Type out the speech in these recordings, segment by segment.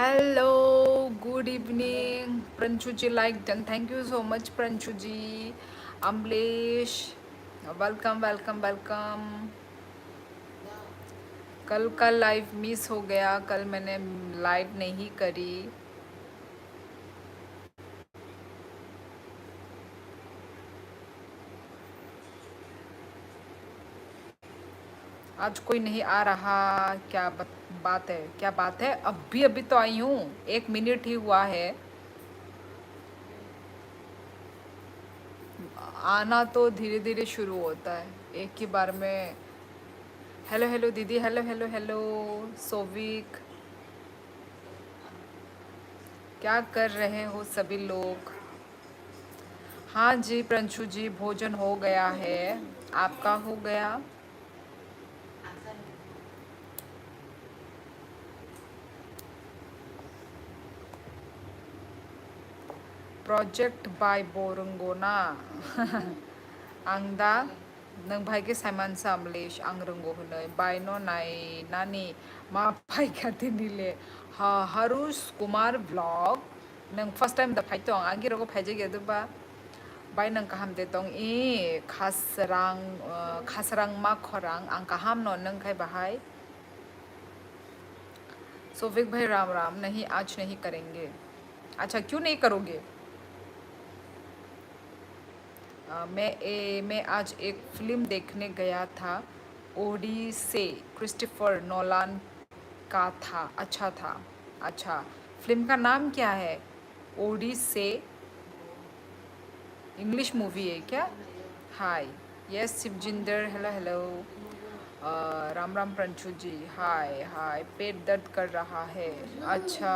Hello, good evening, Pranchuji. Like done. Thank you so much, Pranchuji. Amlesh, welcome, welcome, welcome. कल का live miss हो गया, कल मैंने लाइव नहीं करी। आज कोई नहीं आ रहा। क्या बात है, क्या बात है? अभी अभी तो आई हूँ, 1 मिनट ही हुआ है। आना तो धीरे धीरे शुरू होता है, एक ही बार में। हेलो हेलो दीदी, हेलो हेलो हेलो। सोविक, क्या कर रहे हो सभी लोग? हाँ जी प्रंशु जी, भोजन हो गया है। आपका हो गया? Project by Borangana. आंदा नों भाइगे साइमान सामलेश आं रोंगो होनै बायनो नायनानि मा फाइखाते निले हा हारुस कुमार ब्लॉग नों फर्स्ट टाइम दा फाइतो आंगे रोगो फाइजे गेदबा बाय नों काहाम दे तों ई खासरांग मा खरांग आं काहाम नो नों खाय बाहाय। सोफिक भाई राम राम। नहीं, आज नहीं करेंगे। अच्छा, क्यों नहीं करोगे? मैं आज एक फिल्म देखने गया था। ओडिसे, क्रिस्टोफर नोलान का था। अच्छा था। अच्छा, फिल्म का नाम क्या है? ओडिसे। इंग्लिश मूवी है क्या? Hi. Yes Shivjinder, hello hello. Ram Ram Pranshu ji, hi hi. पेट दर्द कर रहा है। अच्छा,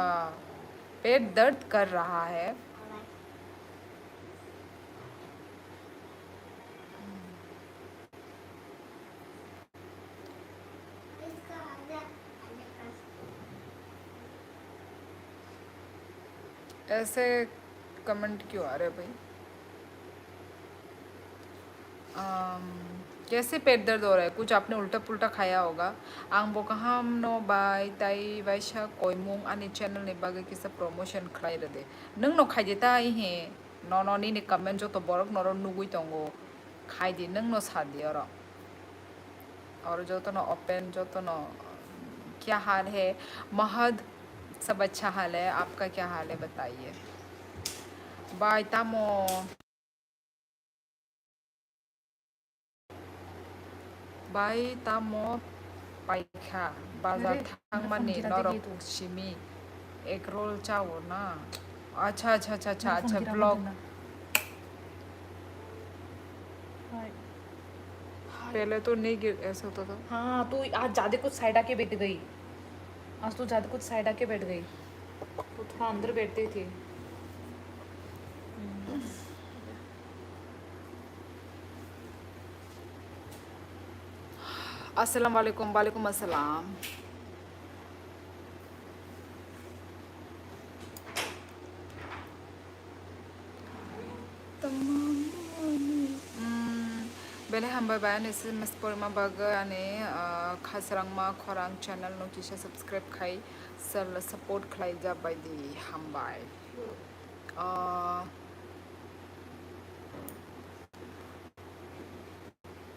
पेट दर्द कर रहा है। ऐसे कमेंट क्यों आ रहे भाई? अम, कैसे पेट दर्द हो रहा है? कुछ आपने उल्टा पुल्टा खाया होगा। आं बोकाहाम नो बाय ताई वैशा कोयमुंग आनी चैनल ने बागे किसा प्रमोशन खाई रदे नंग नो खाई देता आई है। नो नो नी ने कमेंट जो तो बरक नरो नुगुई तंगो खाई दी नंग नो सादी और जो तो नो ओपन जो तो नो क्या हाल है? महद, सब अच्छा हाल है। आपका क्या हाल है बताइए? बाय तामो। बाय तामो पाइखा बाजार थांमाने नरक सिमी एक रोल चाहो ना। अच्छा अच्छा अच्छा अच्छा अच्छा, ब्लॉग पहले तो नहीं गिर ऐसा होता था। हाँ, तो आज ज्यादा कुछ साइड आके बैठ गई। आज तो ज्यादा कुछ साइड आके बैठ गई, तो थोड़ा अंदर बैठते थे। अस्सलाम वालेकुम। वालेकुम अस्सलाम। Bele hamba bayan isi mespor ma baga ane khasrang ma khorang channel no kisha subscribe khai sel support khai ja by the hambai. Uh,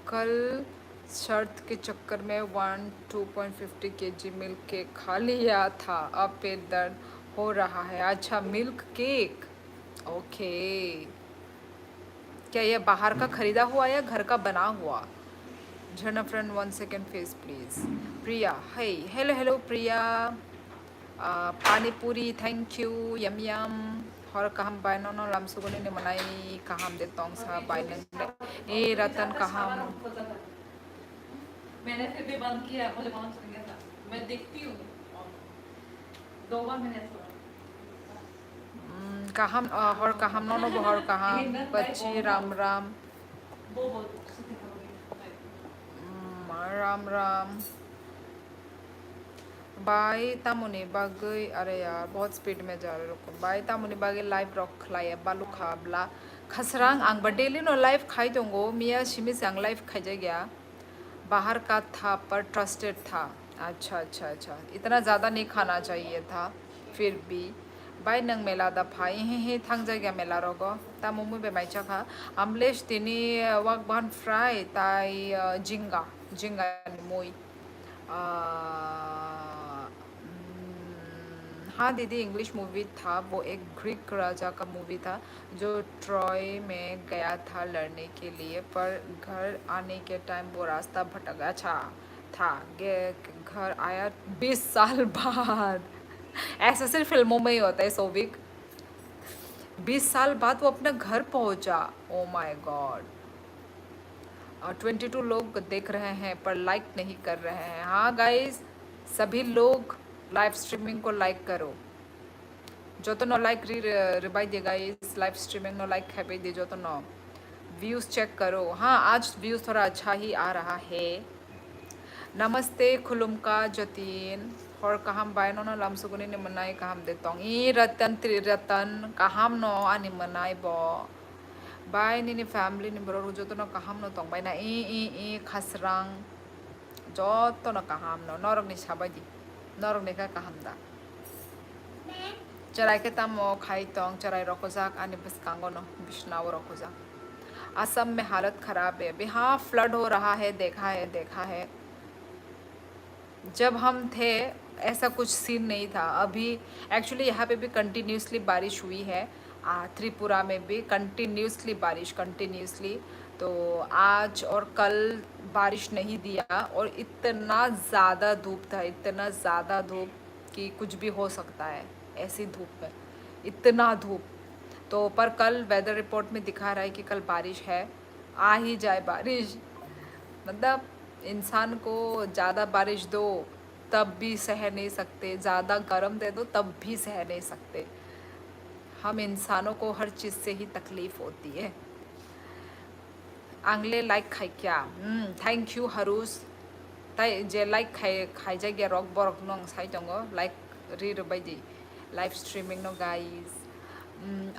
कल शर्त के चक्कर में 2.50 kg मिल्क केक खा लिया था, अब पेट दर्द हो रहा है। अच्छा, मिल्क केक, ओके। क्या ये बाहर का खरीदा हुआ या घर का बना हुआ? Jharna friend 1 second face please. Priya, hey hello hello Priya. Pani puri, thank you, यम यम। और कहम बायनो नो लम सुगुनी ने मनाई कहम दे तोंग सा बायन ए रतन कहम। मैंने फिर भी बंद किया, मुझे कौन सुन गया था। मैं देखती हूँ, 2 बार मैंने कहम और कहम नो नो बहर कहम बच्ची राम राम। राम राम। बाय तामुनी बागै, अरे यार बहुत स्पीड में जा रहे रुको। बाय तामुनी बागै लाइव रॉक खलाय बालू खाबला खसरांग आंग डेली नो लाइव खाई दोंगो मिया सिमिस आंग लाइव खाई जा गया। बाहर का था पर ट्रस्टेड था। अच्छा अच्छा अच्छा, इतना ज़्यादा नहीं खाना चाहिए था। फिर भी बाय नंग मेला दा फाइ हे थांग जायगा मेला रगो ता मुमु बे माइचा खा आमलेश तिनी वाक बान फ्राई ताई जिंगा जिंगा मुई हाँ दीदी इंग्लिश मूवी था वो एक ग्रीक राजा का मूवी था जो ट्रॉय में गया था लड़ने के लिए पर घर आने के टाइम वो रास्ता भटक गया अच्छा था घर आया 20 साल बाद ऐसा सिर्फ फिल्मों में ही होता है सोविक 20 साल बाद वो अपना घर पहुंचा ओ माय गॉड 22 लोग देख रहे हैं पर लाइक नहीं कर रहे हैं हाँ गाइस सभी लोग लाइव स्ट्रीमिंग को लाइक करो जो तो नो लाइक रिबाई दे गाइस लाइव स्ट्रीमिंग नो लाइक है दे जो तो नो व्यूज़ चेक करो हाँ आज व्यूज़ थोड़ा अच्छा ही आ रहा है नमस्ते खुलुमका जतीन और कहम बायनो न लमसुगुनी नि मनाई कहम दे तोंग ई रतन त्रिरतन कहम नो आनि मनाई बो बाय नि फैमिली नि बरो जो तो न कहम नो तोंग बाय ना ई खसरांग जो तो न कहम नो नरक नि साबायदि नरक नि का कहम दा चराई के तम खाई तोंग चराई रखोजाक आनि बस कांगो नो बिश्नाव रखोजाक असम में हालत ख़राब है अभी हाँ फ्लड हो रहा है देखा है जब हम थे ऐसा कुछ सीन नहीं था अभी एक्चुअली यहाँ पे भी कंटिन्यूसली बारिश हुई है त्रिपुरा में भी कंटिन्यूसली बारिश कंटिन्यूसली तो आज और कल बारिश नहीं दिया और इतना ज़्यादा धूप कि कुछ भी हो सकता है ऐसी धूप में इतना धूप तो पर कल वेदर रिपोर्ट में दिखा रहा है कि कल बारिश है आ ही जाए बारिश मतलब इंसान को ज़्यादा बारिश दो तब भी सह नहीं सकते ज़्यादा गर्म दे दो तब भी सह नहीं सकते हम इंसानों को हर चीज़ से ही तकलीफ़ होती है आंगले लाइक खाई क्या थैंक यू हरूस ताई जे लाइक खाई जाएगा रक बरक नो साई दंगो लाइक री बायदि लाइव स्ट्रीमिंग नो गाइस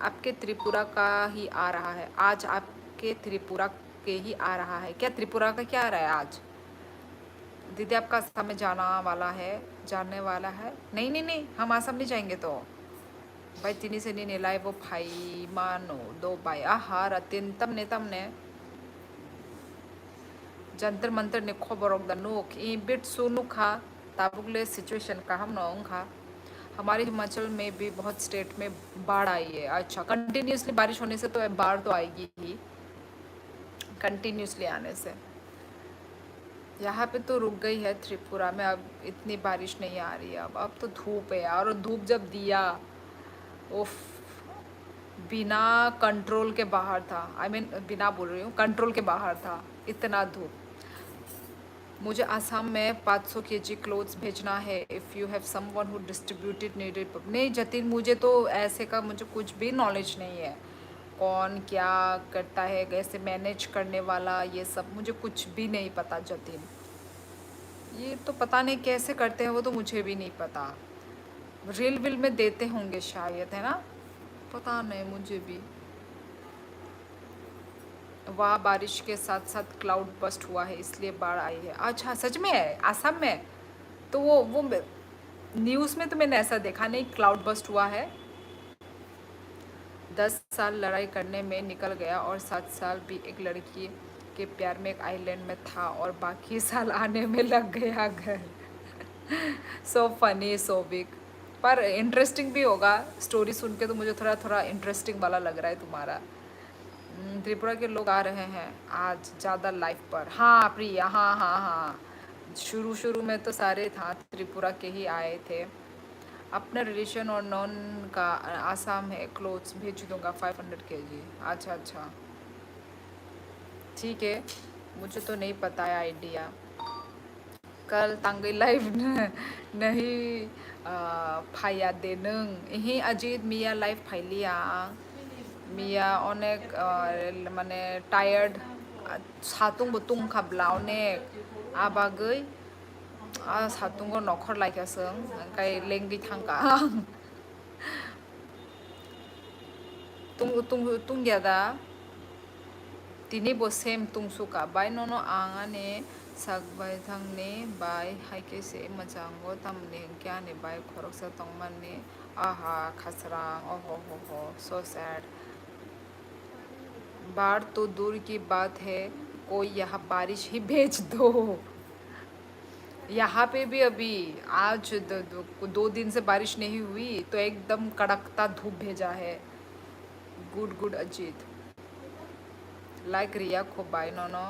आपके त्रिपुरा का ही आ रहा है आज आपके त्रिपुरा के ही आ रहा है क्या त्रिपुरा का क्या आ रहा है आज दीदी आपका असम में जानने वाला है नहीं हम असम नहीं जाएंगे तो भाई तिनी से नहीं लाए वो भाई मानो दो भाई आहा रतिन तमने जंतर मंतर ने खबरों दनुक ई बिट सुनु खा ताबुगले सिचुएशन का हम नौंग खा हमारे हिमाचल में भी बहुत स्टेट में बाढ़ आई है अच्छा कंटिन्यूसली बारिश होने से तो बाढ़ तो आएगी ही कंटिन्यूसली आने से यहाँ पे तो रुक गई है त्रिपुरा में अब इतनी बारिश नहीं आ रही है अब तो धूप है यार और धूप जब दिया उफ बिना कंट्रोल के बाहर था बिना बोल रही हूँ कंट्रोल के बाहर था इतना धूप मुझे असम में 500 kg क्लोथ्स भेजना है if you have someone who distributed needed नहीं जतिन मुझे तो ऐसे का मुझे कुछ भी नॉलेज नहीं है कौन क्या करता है कैसे मैनेज करने वाला ये सब मुझे कुछ भी नहीं पता जतिन ये तो पता नहीं कैसे करते हैं वो तो मुझे भी नहीं पता रील विल में देते होंगे शायद है ना पता नहीं मुझे भी वहाँ बारिश के साथ साथ क्लाउड बस्ट हुआ है इसलिए बाढ़ आई है अच्छा सच में है असम में तो वो न्यूज़ में तो मैंने ऐसा देखा नहीं क्लाउड बस्ट हुआ है 10 साल लड़ाई करने में निकल गया और 7 साल भी एक लड़की के प्यार में एक आइलैंड में था और बाकी साल आने में लग गया घर सो फनी सो बिग पर इंटरेस्टिंग भी होगा स्टोरी सुन के तो मुझे थोड़ा इंटरेस्टिंग वाला लग रहा है तुम्हारा त्रिपुरा के लोग आ रहे हैं आज ज़्यादा लाइव पर हाँ प्रिया हाँ शुरू में तो सारे था त्रिपुरा के ही आए थे अपना रिलेशन और नॉन का आसाम है क्लोथ्स भेज दूंगा 500 kg अच्छा ठीक है मुझे तो नहीं पता है आइडिया कल तांगे लाइव नहीं फाया दे नंग यही अजीत मिया लाइव फाइलिया मिया अनेक माने टायर्ड सातुं बुतुं खाब्ला अनेक आबागै सातुंगो नखर लाइकासों ओंखाय लेंगि थांगा तुंगियादा तिनी बोसेम तुंसुका बाय नोनो आंगाने सागबाय थांने बाय हाइकेसे मजांगो तामने क्या ने बाय खरकसा तंगमाने आहा खसरांग, ओहो हो, सो सैड। बाढ़ तो दूर की बात है, कोई यहाँ बारिश ही भेज दो। यहाँ पे भी अभी आज 2 दिन से बारिश नहीं हुई तो एकदम कड़कता धूप भेजा है। Good good Ajit. लाइक रिया को बायनोनो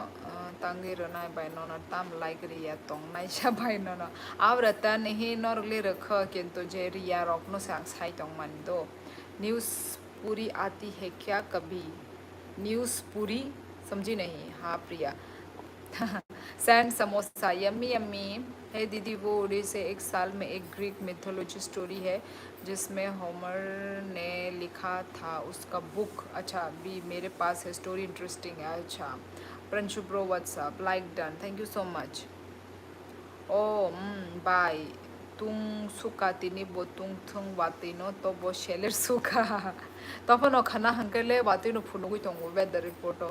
तंगे रना बायनोनो तम लाइक रिया तोंग नाइशा बायनोनो आव रता नहीं नॉर्गले रख किंतु जे रिया रोकनो सांग साई तोंग मन दो। न्यूज़ पूरी आती है क्या कभी? न्यूज़ पूरी समझी नहीं। हाँ प्रिया। सैंड समोसा यम्मी यम्मी है दीदी। वो उड़ीसे एक साल में एक ग्रीक मिथोलॉजी स्टोरी है जिसमें होमर ने लिखा था उसका बुक। अच्छा अभी मेरे पास है स्टोरी इंटरेस्टिंग है। अच्छा Pranshu bro what's up like done thank you so much. ओ bye tung suka tini bo tung thung watino to bo sheler suka topo no khana hankele watino phunu gui tongo weather report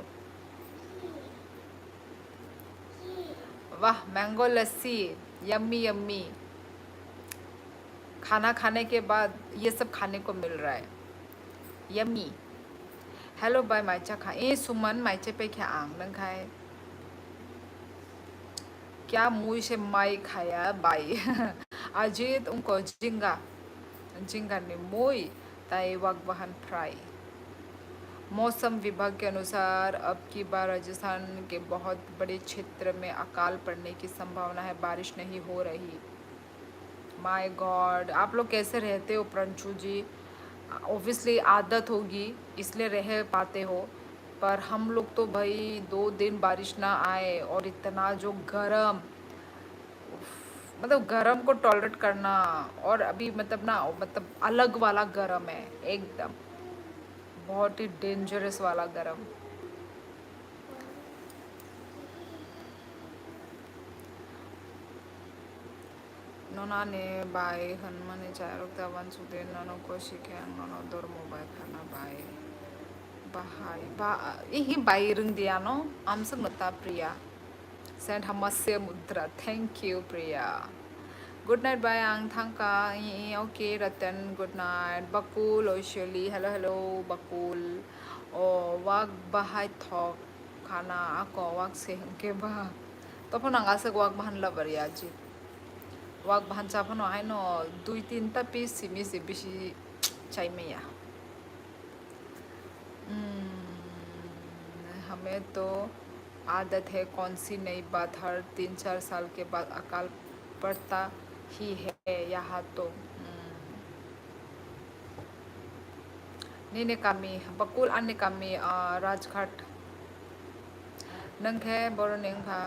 वाह mango लस्सी yummy yummy. खाना खाने के बाद ये सब खाने को मिल रहा है यम्मी। हेलो बाय माइचा खा ए सुमन माइचे पे क्या आंग नंग खाए क्या मुँह से माई खाया बाई। अजीत उनको झिंगा झिंगा ने मोई ताई वाक बहन फ्राई। मौसम विभाग के अनुसार अब की बार राजस्थान के बहुत बड़े क्षेत्र में अकाल पड़ने की संभावना है, बारिश नहीं हो रही। माय गॉड आप लोग कैसे रहते हो प्रंशु जी? ऑब्वियसली आदत होगी इसलिए रह पाते हो, पर हम लोग तो भाई 2 दिन बारिश ना आए और इतना जो गरम, मतलब गरम को टॉलरेट करना और अभी मतलब ना मतलब अलग वाला गरम है एकदम, बहुत ही डेंजरस वाला गरम। नोना ने बाय हनुमान चाय रुकता वन सुधे ननो को शिखे ननो दौर मोबाइल खाना बाय बाहाय बा यही बाय रंग दिया नो आमसे मता प्रिया सेंड हमसे मुद्रा thank you Priya. Good night bye आंग थंका okay Ratan good night Bakul ओशली हेलो हेलो बकुल ओ वाक बाहाय थॉक खाना आको वाक से के बा तो फोन आंगासे वाक बहन लबरिया जी वाक बहन चाफनो है नो 2-3 पीस सिमी से बिशी चाहिए या हमें तो आदत है कौन सी नई बात, हर 3-4 साल के बाद अकाल पड़ता ही है यहाँ तो। नीने कमी बकुल अन्य कमी राजघाट नंग है बोरो निंग हा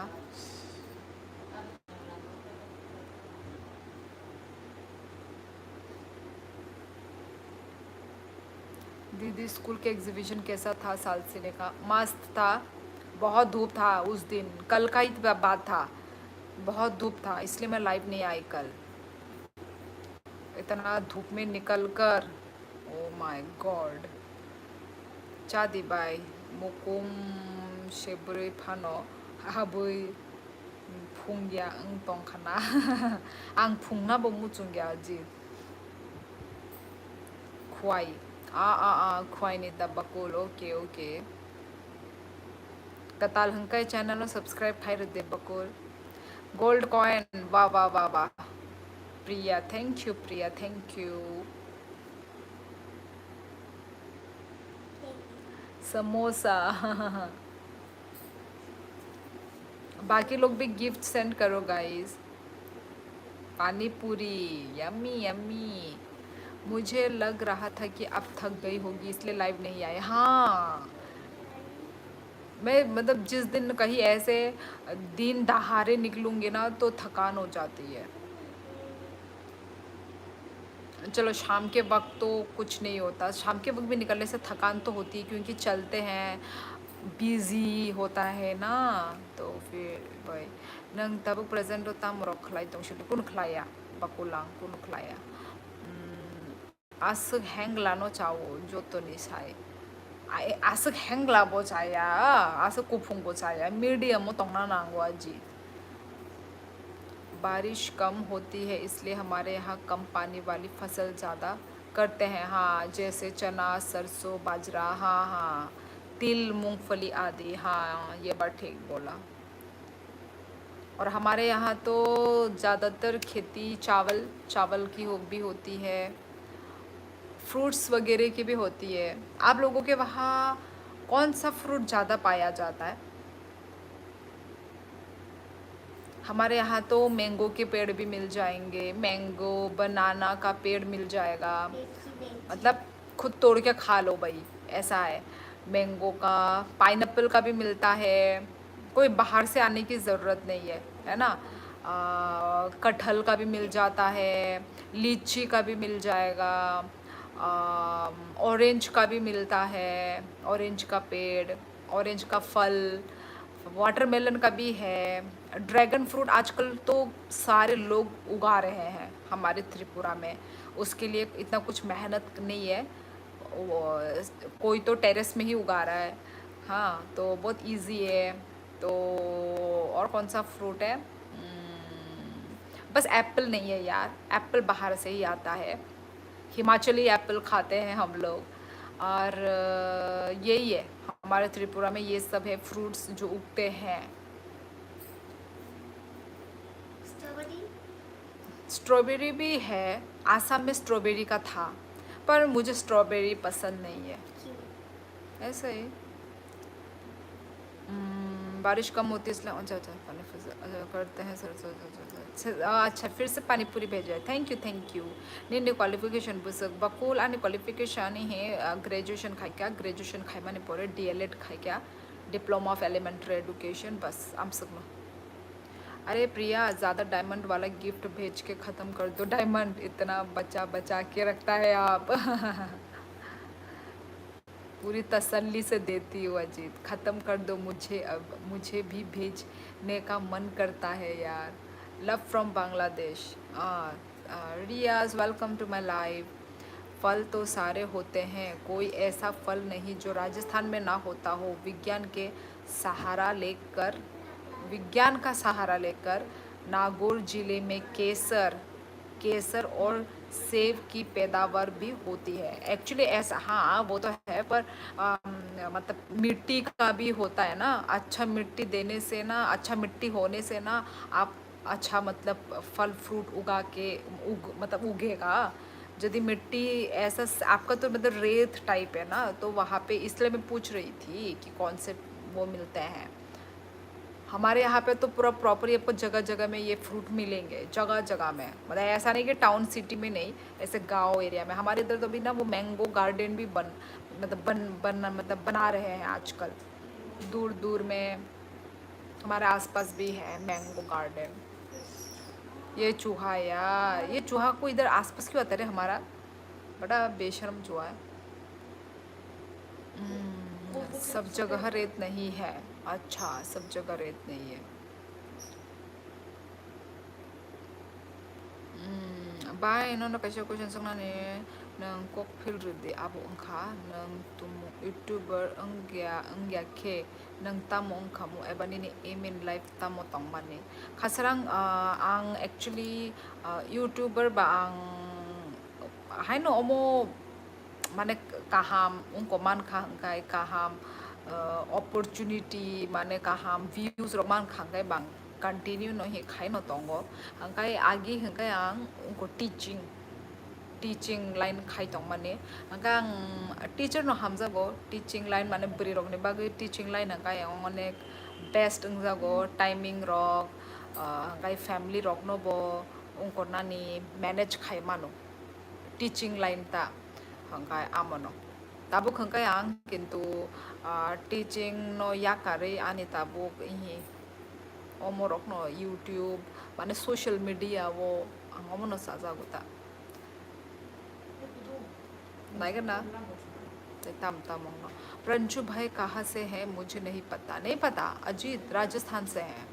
दीदी स्कूल के एग्जीबिशन कैसा था? साल से का मस्त था, बहुत धूप था उस दिन, कल का ही बात था, बहुत धूप था इसलिए मैं लाइव नहीं आई कल। इतना धूप में निकल कर ओ माय गॉड। चादी बाय मुकुम शेब्रे फानो हाबै फुंगिया अंग तंखाना आं फुंना मुचुंगिया जी खुआई खुआई ने बकुल ओके ओके कताल हंकाई चैनल सब्सक्राइब खाई दे बकुल गोल्ड कॉइन वाह वाह वाह वाह Priya thank you Priya thank you. Samosa बाकी लोग भी गिफ्ट सेंड करो गाइस। पानी पूरी यम्मी यम्मी। मुझे लग रहा था कि अब थक गई होगी इसलिए लाइव नहीं आए। हाँ मैं मतलब जिस दिन कहीं ऐसे दिन दहाड़े निकलूंगी ना तो थकान हो जाती है। चलो शाम के वक्त तो कुछ नहीं होता, शाम के वक्त भी निकलने से थकान तो होती है क्योंकि चलते हैं, बिजी होता है ना, तो फिर भाई नंग तब प्रेजेंट होता मोरक खलाई तो शुरू कुन खलाया बकुलांग कुन खलाया आस हैंग लानो चाहो जो तो निसाई आस हैंग लाबो चाया आस कुफुंगो चाया मीडियम तोंगना नांगो अजी। बारिश कम होती है इसलिए हमारे यहाँ कम पानी वाली फसल ज़्यादा करते हैं। हाँ, जैसे चना, सरसों, बाजरा, हाँ हाँ, तिल, मूंगफली आदि। हाँ, ये बात ठीक बोला। और हमारे यहाँ तो ज़्यादातर खेती चावल चावल की भी होती है, फ्रूट्स वगैरह की भी होती है। आप लोगों के वहाँ कौन सा फ्रूट ज़्यादा पाया जाता है? हमारे यहाँ तो मैंगो के पेड़ भी मिल जाएंगे, मैंगो, बनाना का पेड़ मिल जाएगा। मतलब खुद तोड़ के खा लो भाई, ऐसा है। मैंगो का, पाइनएप्पल का भी मिलता है, कोई बाहर से आने की ज़रूरत नहीं है ना। कटहल का भी मिल जाता है, लीची का भी मिल जाएगा, ऑरेंज का भी मिलता है, ऑरेंज का पेड़, ऑरेंज का फल, वाटरमेलन का भी है। ड्रैगन फ्रूट आजकल तो सारे लोग उगा रहे हैं हमारे त्रिपुरा में, उसके लिए इतना कुछ मेहनत नहीं है। कोई तो टेरेस में ही उगा रहा है। हाँ, तो बहुत इजी है। तो और कौन सा फ्रूट है? बस एप्पल नहीं है यार, एप्पल बाहर से ही आता है, हिमाचली एप्पल खाते हैं हम लोग। और यही है, हमारे त्रिपुरा में ये सब है फ्रूट्स जो उगते हैं। स्ट्रॉबेरी भी है, आसाम में स्ट्रॉबेरी का था, पर मुझे स्ट्रॉबेरी पसंद नहीं है, ऐसे ही। बारिश कम होती है इसलिए। अच्छा अच्छा, पानी करते हैं सर सर। अच्छा, फिर से पानी पूरी भेजा है, थैंक यू थैंक यू। निन्ने क्वालिफिकेशन बुसक बकुल आने क्वालिफिकेशन है ग्रेजुएशन खाई क्या, ग्रेजुएशन खाई माने पड़े DLED खाई क्या, डिप्लोमा ऑफ एलिमेंट्री एजुकेशन, बस आम सकना। अरे प्रिया, ज़्यादा डायमंड वाला गिफ्ट भेज के ख़त्म कर दो, डायमंड इतना बचा बचा के रखता है आप। पूरी तसल्ली से देती हूँ अजीत, ख़त्म कर दो मुझे, अब मुझे भी भेजने का मन करता है यार। Love from Bangladesh. Riyaz, welcome to my life. फल तो सारे होते हैं, कोई ऐसा फल नहीं जो राजस्थान में ना होता हो। सहारा लेकर विज्ञान का सहारा लेकर नागौर जिले में केसर केसर और सेब की पैदावार भी होती है। एक्चुअली ऐसा, हाँ वो तो है, पर मतलब मिट्टी का भी होता है ना। अच्छा मिट्टी देने से ना, अच्छा मिट्टी होने से ना, आप अच्छा मतलब फल फ्रूट उगा के मतलब उगेगा। यदि मिट्टी ऐसा आपका तो मतलब रेत टाइप है ना, तो वहाँ पे इसलिए मैं पूछ रही थी कि कौन से वो मिलते हैं। हमारे यहाँ पे तो पूरा प्रॉपर आपको जगह जगह में ये फ्रूट मिलेंगे, जगह जगह में। मतलब ऐसा नहीं कि टाउन सिटी में नहीं, ऐसे गांव एरिया में। हमारे इधर तो भी ना वो मैंगो गार्डन भी मतलब बना रहे हैं आजकल, दूर दूर में। हमारे आसपास भी है मैंगो गार्डन। ये चूहा यार, ये चूहा को इधर आसपास क्यों आता है रे हमारा, बड़ा बेशर्म चूहा है। सब जगह रेत नहीं है। अच्छा, सब जगह रेत नहीं है। बाय नो कैसे क्वेश्चन संगना ने नंग कोक फिल रुदे आबो अंखा नंग तुम यूट्यूबर अंग्या के नंग तामो अंखामो एबानी ने एम इन लाइफ तामो तंगमाने खासरांग आं एक्चुअली यूट्यूबर बा आं हाइनो ओमो माने kaham उनको मान खांगाय kaham opportunity माने kaham views roman खांगाय बांग कंटिन्यू नो ही खाई नो तोंगो हंगाय आगे हंगाय आं उनको टीचिंग लाइन खाई तोंग माने हंगा टीचर नो हमजागो टीचिंग लाइन माने बरी रok ने बागे टीचिंग लाइन हंगाय अनेक बेस्ट हंजागो टाइमिंग रok हंगाय फैमिली रok नो बो उनको नानी मैनेज खाई मानो टीचिंग लाइन ता hangkai amono tabuk hangkai ang kintu teaching no yakari ani tabuk ihi omorok no YouTube mane social media wo angomono sajaguta Niger ना तम तम रंजू भाई कहाँ से है मुझे नहीं पता अजीत राजस्थान से हैं।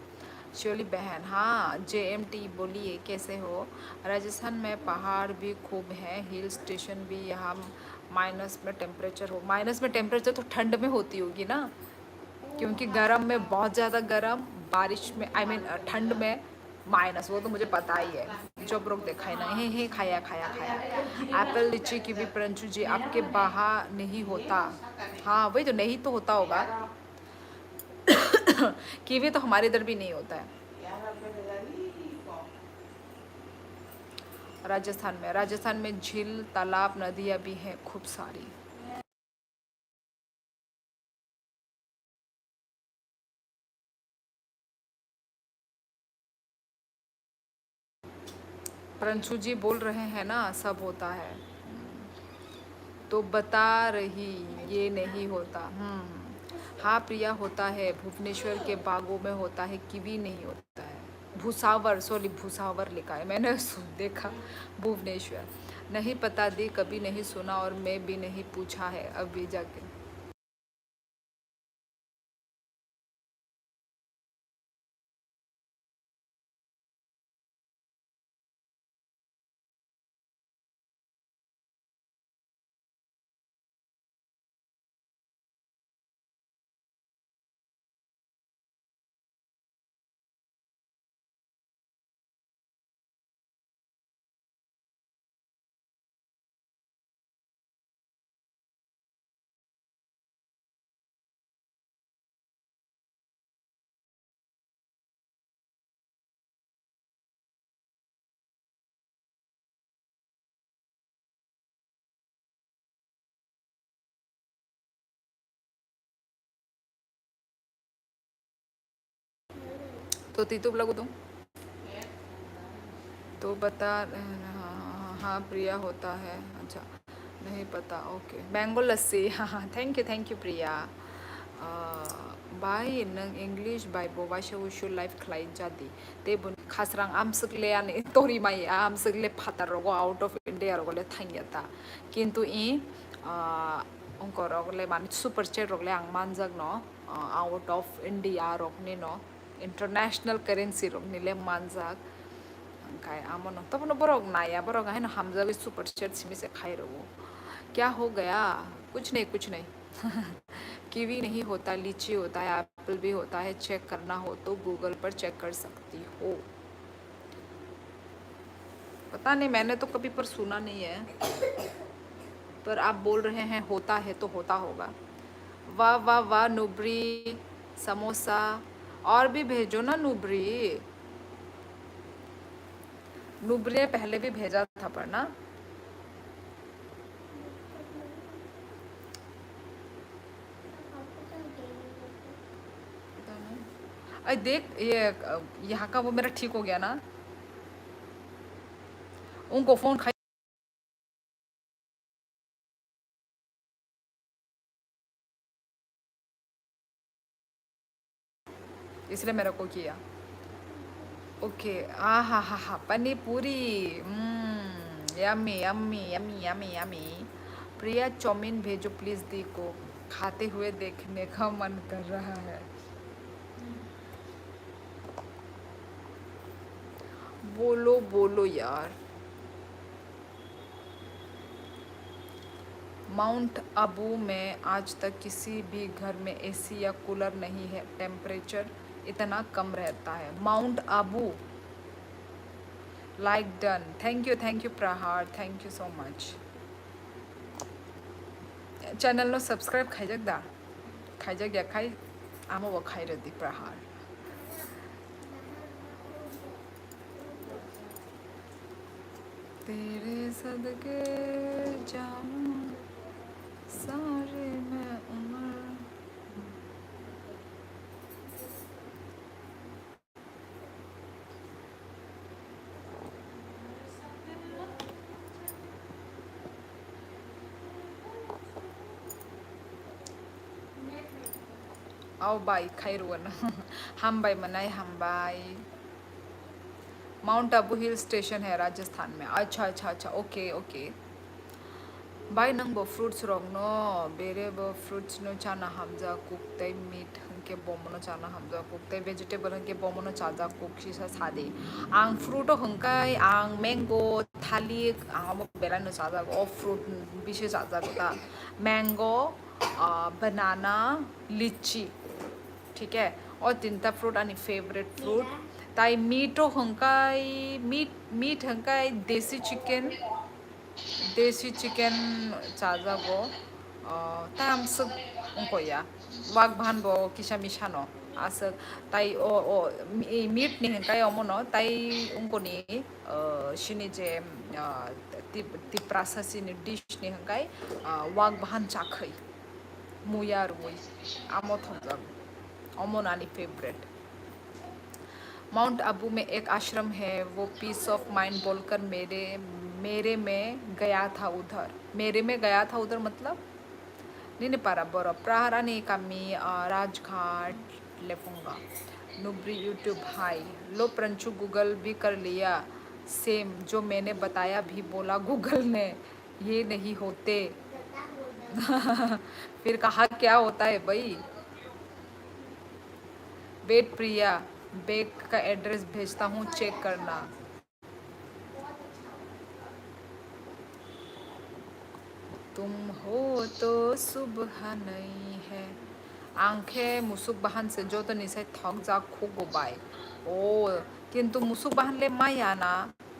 शिवली बहन, हाँ JMT बोलिए कैसे हो। राजस्थान में पहाड़ भी खूब हैं, हिल स्टेशन भी। यहाँ माइनस में टेम्परेचर हो, माइनस में टेम्परेचर तो ठंड में होती होगी ना, क्योंकि गर्म में बहुत ज़्यादा गर्म, बारिश में आई मीन ठंड में माइनस, वो तो मुझे पता ही है। चुप रुक दे, खाई ना, हे खाया खाया खाया। एप्पल, लीची, कीवी, परंचू जी आपके बाहर नहीं होता। हाँ वही तो, नहीं तो होता होगा। कीवी तो हमारे इधर भी नहीं होता है। राजस्थान में झील, तालाब, नदियाँ भी हैं खूब सारी। परंचू जी बोल रहे हैं ना सब होता है, तो बता रही ये नहीं होता। हाँ प्रिया, होता है, भुवनेश्वर के बागों में होता है, कीवी नहीं होता है। भूसावर, सॉरी भूसावर लिखा है, मैंने देखा भुवनेश्वर। नहीं पता दी, कभी नहीं सुना और मैं भी नहीं पूछा है अभी जाके। तो तीतुब लगू तुम तो बता। हाँ प्रिया होता है, अच्छा नहीं पता, ओके। मैंगो लस्सी, हाँ हाँ, थैंक यू प्रिया। बाय नंग इंग्लिश बाय बोबाशे उसु लाइफ क्लाइ जादी ते बुन खासरां आमसकले आने तोरी माई आमसकले फातार रगो आउट ऑफ इंडिया रगोले थांगयाता किंतु इ उनको रगोले मान सुपर चेट रगोले आं मानजक न आउट ऑफ इंडिया रगने न इंटरनेशनल करेंसी रगनिले मानजक काय आमनो तब न बरक नाया बरक है ना हम जब सुपर चेट सिमी से खाई रहो। क्या हो गया? कुछ नहीं कुछ नहीं। कीवी नहीं होता, लीची होता है, एप्पल भी होता है, चेक करना हो तो गूगल पर चेक कर सकती हो। पता नहीं, मैंने तो कभी पर सुना नहीं है, पर आप बोल रहे हैं होता है तो होता होगा। वाह वाह वाह नुब्री, समोसा और भी भेजो ना नुब्री। नुब्री ने पहले भी भेजा था पर ना। पता नहीं। अरे देख ये यहाँ का वो मेरा ठीक हो गया ना, उनको फोन खाई, इसलिए मेरे को किया। ओके, हाँ, paneer puri, yummy yummy yummy yummy yummy. Priya chowmein भेजो प्लीज़, दी को खाते हुए देखने का मन कर रहा है। बोलो बोलो यार। माउंट आबू में आज तक किसी भी घर में एसी या कूलर नहीं है, टेम्परेचर इतना कम रहता है। Mount Abu, like done, thank you Prahar, thank you so much. Channel नो सब्सक्राइब खाइजक दा, खाइजक या खाई आमो वो खाई रही प्रहार। तेरे सदके जाऊं सारे मैं उम्र। आओ बाई खाई रुअन। हम बाई मनाई हम by. Mount Abu hill station है राजस्थान में, अच्छा अच्छा अच्छा, ओके ओके। बाई नंगो फ्रूट्स रंगनो बेरे बो फ्रूट्स नो चाना हमजा कुकते मीट हंके बोमनो चाना हमजा कुकते वेजिटेबल हंके बोमनो चाजा कुकशिसा सादे आंग फ्रूटो हंकाई आंग मैंगो थालिक आंग बेलानो चाजा ओ फ्रूट बिशे चाजा कोता मैंगो बनाना लीची, ठीक है। और तीनता फ्रूट आनी फेवरेट फ्रूट ताई मीटो हंकाई मीट हंकाई देसी chicken 자자고 tamsik ungkoya wag ban bo kisha misano asik tai o meat ni hengkai omono tai ungkoni shini je ti prasa sini dish ni hengkai wag bahan chakhai muya rui amo thongjak omonani favorite mount Abu में एक आश्रम है वो piece of mind बोलकर मेरे में गया था उधर मेरे में गया था उधर मतलब नहीं पारा बोरो प्राहारानी कमी राजघाट लेपूंगा नुब्री यूट्यूब हाई लो प्रंचु गूगल भी कर लिया सेम जो मैंने बताया भी बोला गूगल ने ये नहीं होते फिर कहा क्या होता है भाई वेट प्रिया बैग का एड्रेस भेजता हूँ चेक करना तुम हो तो सुबह नहीं है आंखें मुसुक बहन से जो तो निसे थक जा खो गोबाई ओ किंतु मुसुक बहन ले माया ना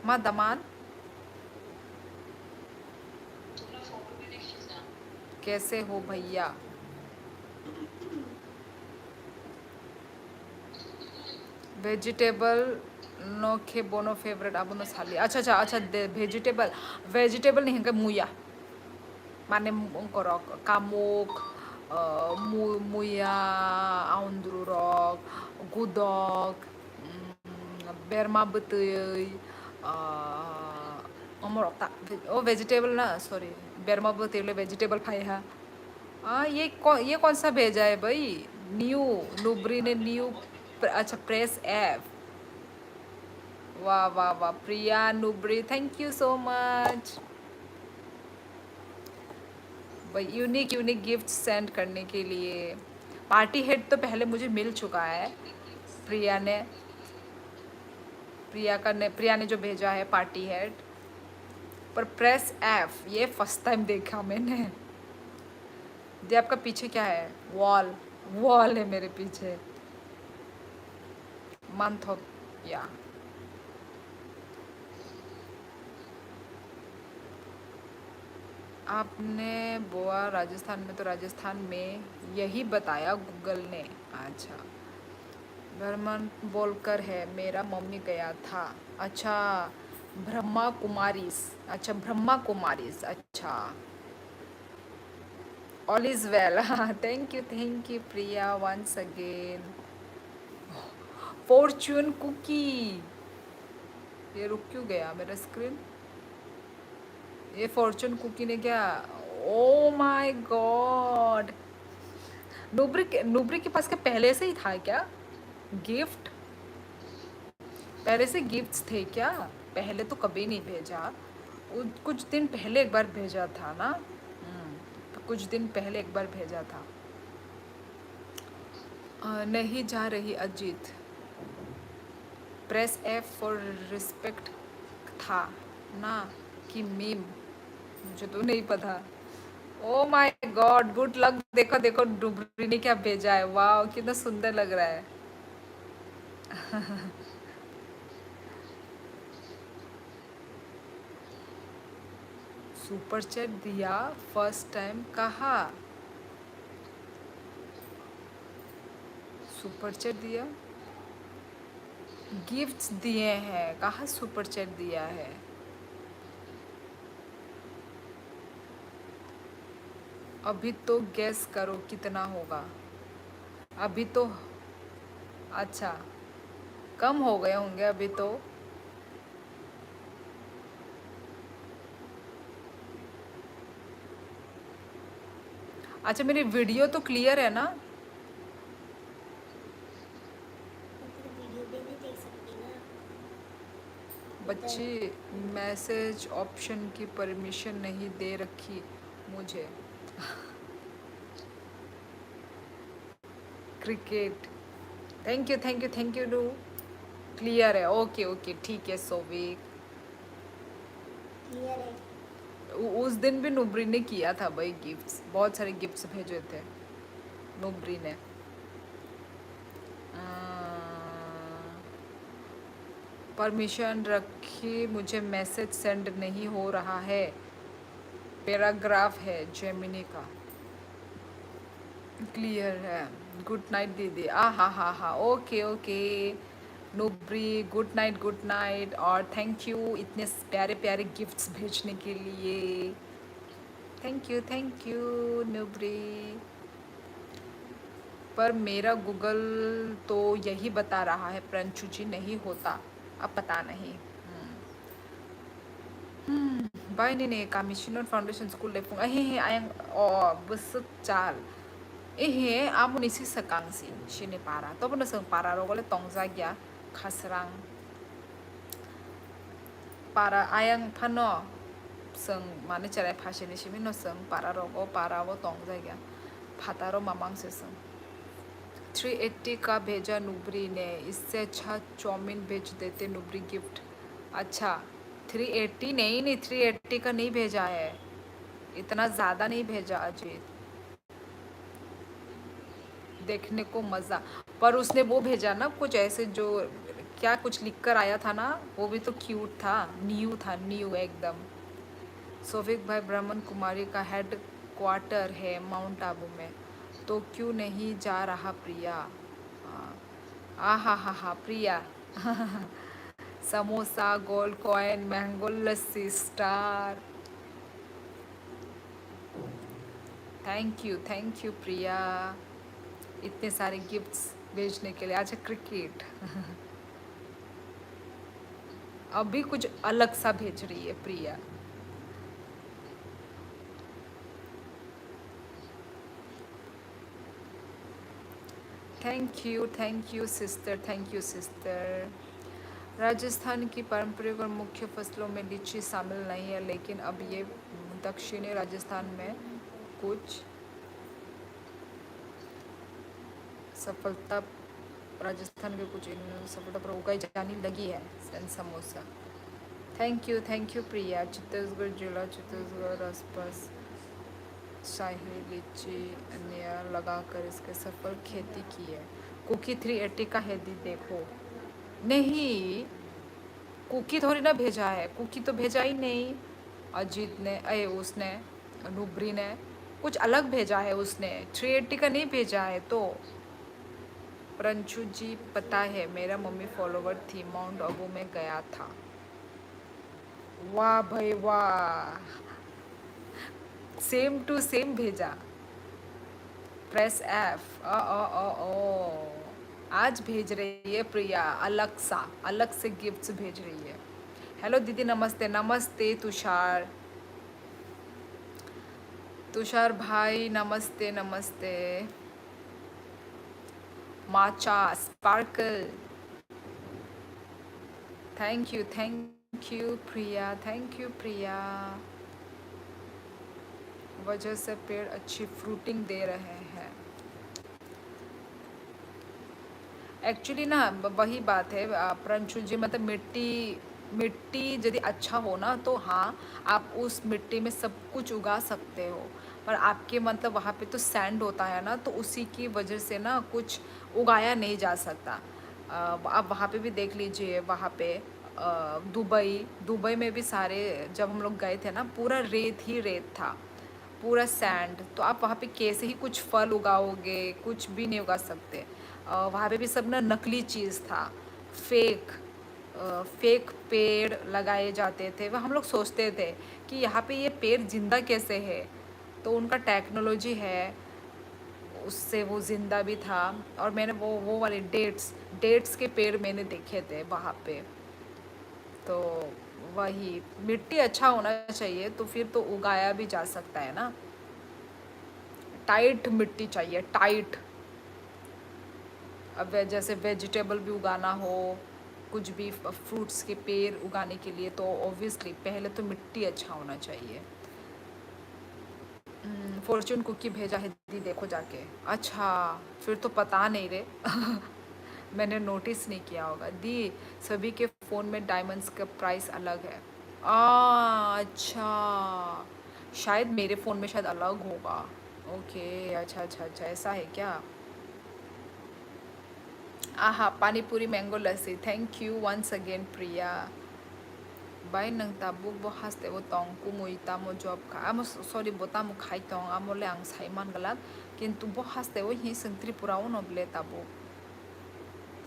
मा दमान कैसे हो भैया वेजिटेबल नो खे बोनो फेवरेट अब नो साली अच्छा वेजिटेबल नहीं है मुया माने उनको कामुक मुया आउंद्रुरक गुदक बेरमा बतई अमरक ओ वेजिटेबल ना सॉरी बेरमा बतई वेजिटेबल खाई है ये कौन सा भेजा है भाई न्यू नुब्री ने न्यू अच्छा प्रेस एफ वाह वाह वाह प्रिया नुब्री थैंक यू सो मच भाई यूनिक गिफ्ट सेंड करने के लिए पार्टी हेड तो पहले मुझे मिल चुका है प्रिया ने जो भेजा है पार्टी हेड पर प्रेस एफ ये फर्स्ट टाइम देखा मैंने ये आपका पीछे क्या है वॉल है मेरे पीछे मंथ ऑफ या आपने बोआ राजस्थान में तो राजस्थान में यही बताया गूगल ने अच्छा ब्रह्मन बोलकर है मेरा मम्मी गया था अच्छा ब्रह्मा कुमारीस अच्छा all is well thank you Priya once again fortune cookie ये रुक क्यों गया मेरा स्क्रीन ये फॉर्च्यून कुकी ने क्या ओ माय गॉड नुब्री के पास क्या पहले से ही था क्या गिफ्ट पहले से गिफ्ट्स थे क्या पहले तो कभी नहीं भेजा कुछ दिन पहले एक बार भेजा था ना कुछ दिन पहले एक बार भेजा था नहीं जा रही Ajit press F for respect था ना कि मीम मुझे तो नहीं पता oh my God good luck देखो डुबरी ने क्या भेजा है वाह कितना सुंदर लग रहा है सुपर चैट दिया फर्स्ट टाइम कहा सुपर चैट दिया गिफ्ट्स दिए हैं कहा सुपर चैट दिया है अभी तो गैस करो कितना होगा अभी तो अच्छा कम हो गए होंगे अभी तो अच्छा मेरी वीडियो तो क्लियर है ना बच्ची मैसेज ऑप्शन की परमिशन नहीं दे रखी मुझे cricket thank you do clear है ओके ठीक है सोविक क्लियर है उस दिन भी नुब्री ने किया था भाई गिफ्ट्स बहुत सारे गिफ्ट्स भेजे थे नुब्री ने परमिशन रखी, मुझे मैसेज सेंड नहीं हो रहा है। पैराग्राफ है जेमिनी का, क्लियर है। गुड नाइट दीदी। हा, ओके ओके। नुब्री गुड नाइट और थैंक यू इतने प्यारे प्यारे गिफ्ट्स भेजने के लिए। थैंक यू नुब्री। पर मेरा गूगल तो यही बता रहा है प्रंचू जी नहीं होता, अब पता नहीं। Bay ni ne Kamishinon Foundation School le pung ahe ayang o busuk chal ehe amu ni si sakang si shine para to pun sang para ro gole tongza gya khasrang para ayang phano sang mane chare phase ni shimi no sang para ro go para wo tongza gya phata row mamang से sang 380 का भेजा नुब्री ने, इससे अच्छा chowmein भेज देते नुब्री gift. अच्छा 380 नहीं 380 का नहीं भेजा है, इतना ज़्यादा नहीं भेजा अजीत, देखने को मज़ा। पर उसने वो भेजा ना कुछ ऐसे जो क्या कुछ लिख कर आया था ना, वो भी तो क्यूट था, न्यू एकदम। सोफिक भाई ब्राह्मण कुमारी का हेड क्वार्टर है माउंट आबू में, तो क्यों नहीं जा रहा प्रिया? हा Priya samosa gold coin mango lassi star. Thank you Priya इतने सारे गिफ्ट्स भेजने के लिए। अच्छा क्रिकेट अभी कुछ अलग सा भेज रही है Priya. Thank you sister, thank you sister. Rajasthan की पारंपरिक और मुख्य फसलों में लीची शामिल नहीं है, लेकिन अब ये दक्षिणी राजस्थान में कुछ सफलता, राजस्थान के कुछ इन सफलता पर उगाई जाने लगी है समोसा। थैंक यू प्रिया। छत्तीसगढ़ जिला छत्तीसगढ़ आसपास शाही लीची अन्य लगाकर इसके सफल खेती की है। कुकी 380 का है दी देखो। नहीं कुकी थोड़ी ना भेजा है, कुकी तो भेजा ही नहीं। अजीत ने उसने नुब्री ने कुछ अलग भेजा है, उसने 380 का नहीं भेजा है। तो प्रंचू जी पता है मेरा मम्मी फॉलोवर थी, माउंट आबू में गया था। वाह भाई वाह, सेम टू सेम भेजा। प्रेस एफ ओ आज भेज रही है प्रिया, अलग से गिफ्ट्स भेज रही है। हेलो दीदी नमस्ते। नमस्ते तुषार भाई नमस्ते नमस्ते। Matcha sparkle thank you Priya, thank you Priya. वजह से पेड़ अच्छी फ्रूटिंग दे रहे हैं। एक्चुअली ना वही बात है प्रंशु जी, मतलब मिट्टी यदि अच्छा हो ना तो हाँ आप उस मिट्टी में सब कुछ उगा सकते हो, पर आपके मतलब वहाँ पे तो सैंड होता है ना, तो उसी की वजह से ना कुछ उगाया नहीं जा सकता। आप वहाँ पे भी देख लीजिए, वहाँ पे दुबई में भी सारे जब हम लोग गए थे ना पूरा रेत ही रेत था, पूरा सैंड, तो आप वहाँ पे कैसे ही कुछ फल उगाओगे, कुछ भी नहीं उगा सकते। वहाँ पे भी सब ना नकली चीज़ था, फेक फेक पेड़ लगाए जाते थे। वह हम लोग सोचते थे कि यहाँ पे ये पेड़ जिंदा कैसे है, तो उनका टेक्नोलॉजी है उससे वो ज़िंदा भी था। और मैंने वो वाले डेट्स के पेड़ मैंने देखे थे वहाँ पे। तो वही मिट्टी अच्छा होना चाहिए तो फिर तो उगाया भी जा सकता है ना। टाइट मिट्टी चाहिए, टाइट। अब जैसे वेजिटेबल भी उगाना हो, कुछ भी फ्रूट्स के पेड़ उगाने के लिए, तो ऑब्वियसली पहले तो मिट्टी अच्छा होना चाहिए। फॉर्चून कुकी भेजा है दी देखो जाके। अच्छा फिर तो पता नहीं रे मैंने नोटिस नहीं किया होगा दी। सभी के फ़ोन में डायमंड्स का प्राइस अलग है। अच्छा शायद मेरे फ़ोन में शायद अलग होगा। ओके अच्छा ऐसा है क्या? Aha, pani puri mango lassi. Thank you once again, Priya. Bai nang tabuk bo haste bo tong kumui tamo job ka. Amo sorry bo tamo khai tong amo le ang saiman galat. Kintu bo haste bo hi sing Tripura uno ble tabo.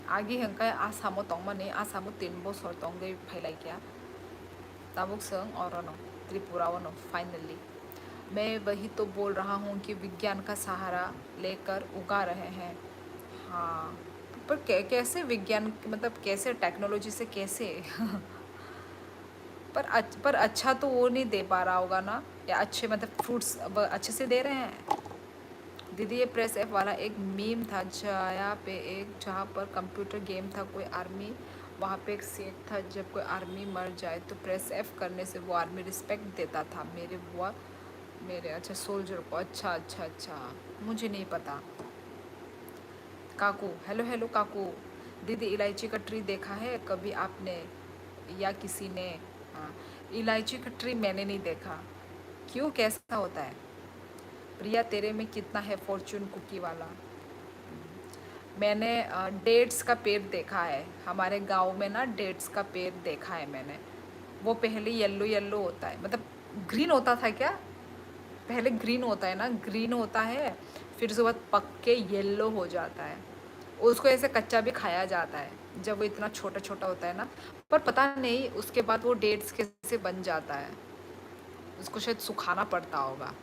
आगे हंका आसामो तंग माने आसामो 3 बছর तंग गई फैलाई क्या Tabuk संग और no Tripura no finally मैं वही तो बोल रहा हूँ कि विज्ञान का सहारा लेकर उगा रहे हैं। हाँ, पर कैसे विज्ञान मतलब कैसे टेक्नोलॉजी से कैसे पर अच्छा तो वो नहीं दे पा रहा होगा ना, या अच्छे मतलब फ्रूट्स अच्छे से दे रहे हैं। दीदी ये प्रेस एफ वाला एक मीम था जहाँ पर कंप्यूटर गेम था, कोई आर्मी वहाँ पे एक सेट था, जब कोई आर्मी मर जाए तो प्रेस एफ करने से वो आर्मी रिस्पेक्ट देता था। मेरे बुआ मेरे अच्छा सोल्जर को। अच्छा अच्छा अच्छा, मुझे नहीं पता। काकू हेलो हेलो काकू। दीदी इलायची का ट्री देखा है कभी आपने या किसी ने? हाँ, इलायची का ट्री मैंने नहीं देखा। क्यों, कैसा होता है? प्रिया तेरे में कितना है फॉर्चून कुकी वाला? मैंने डेट्स का पेड़ देखा है हमारे गांव में ना, डेट्स का पेड़ देखा है मैंने। वो पहले येलो येलो होता है, मतलब ग्रीन होता था क्या? पहले ग्रीन होता है ना, ग्रीन होता है फिर उसके बाद पक के येलो हो जाता है। उसको ऐसे कच्चा भी खाया जाता है जब वो इतना छोटा छोटा होता है ना। पर पता नहीं उसके बाद वो डेट्स कैसे बन जाता है, उसको शायद सुखाना पड़ता होगा।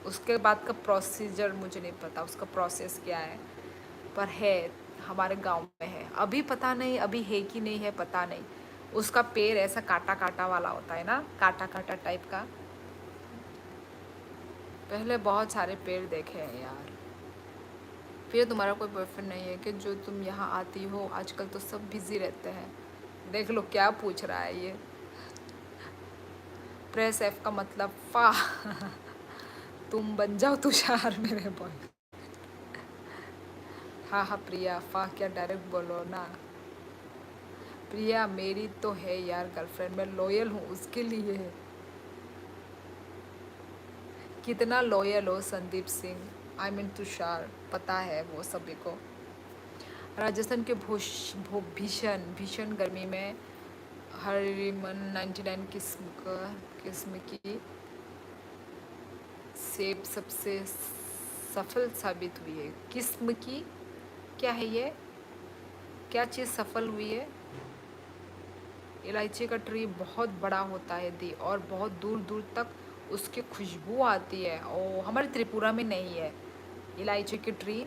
उसके बाद का प्रोसीजर मुझे नहीं पता, उसका प्रोसेस क्या है, पर है हमारे गांव में है। अभी पता नहीं अभी है कि नहीं है, पता नहीं। उसका पेड़ ऐसा काटा काटा वाला होता है ना, काटा काटा टाइप का। पहले बहुत सारे पेड़ देखे हैं यार। फिर तुम्हारा कोई बॉयफ्रेंड नहीं है कि जो तुम यहाँ आती हो? आजकल तो सब बिजी रहते हैं। देख लो क्या पूछ रहा है ये। प्रेस एफ का मतलब फा तुम बन जाओ तुषार मेरे बॉय। हाँ हाँ प्रिया, फा क्या डायरेक्ट बोलो ना। प्रिया मेरी तो है यार गर्लफ्रेंड, मैं लॉयल हूँ उसके लिए। कितना लॉयल हो संदीप सिंह, आई मीन तुषार, पता है वो सभी को। राजस्थान के भीषण भीषण गर्मी में हरिमन 99 किस्म की सेब सबसे सफल साबित हुई है। किस्म की क्या है ये, क्या चीज़ सफल हुई है? इलायची का ट्री बहुत बड़ा होता है दी, और बहुत दूर दूर तक उसकी खुशबू आती है। ओ हमारे त्रिपुरा में नहीं है इलायची की ट्री।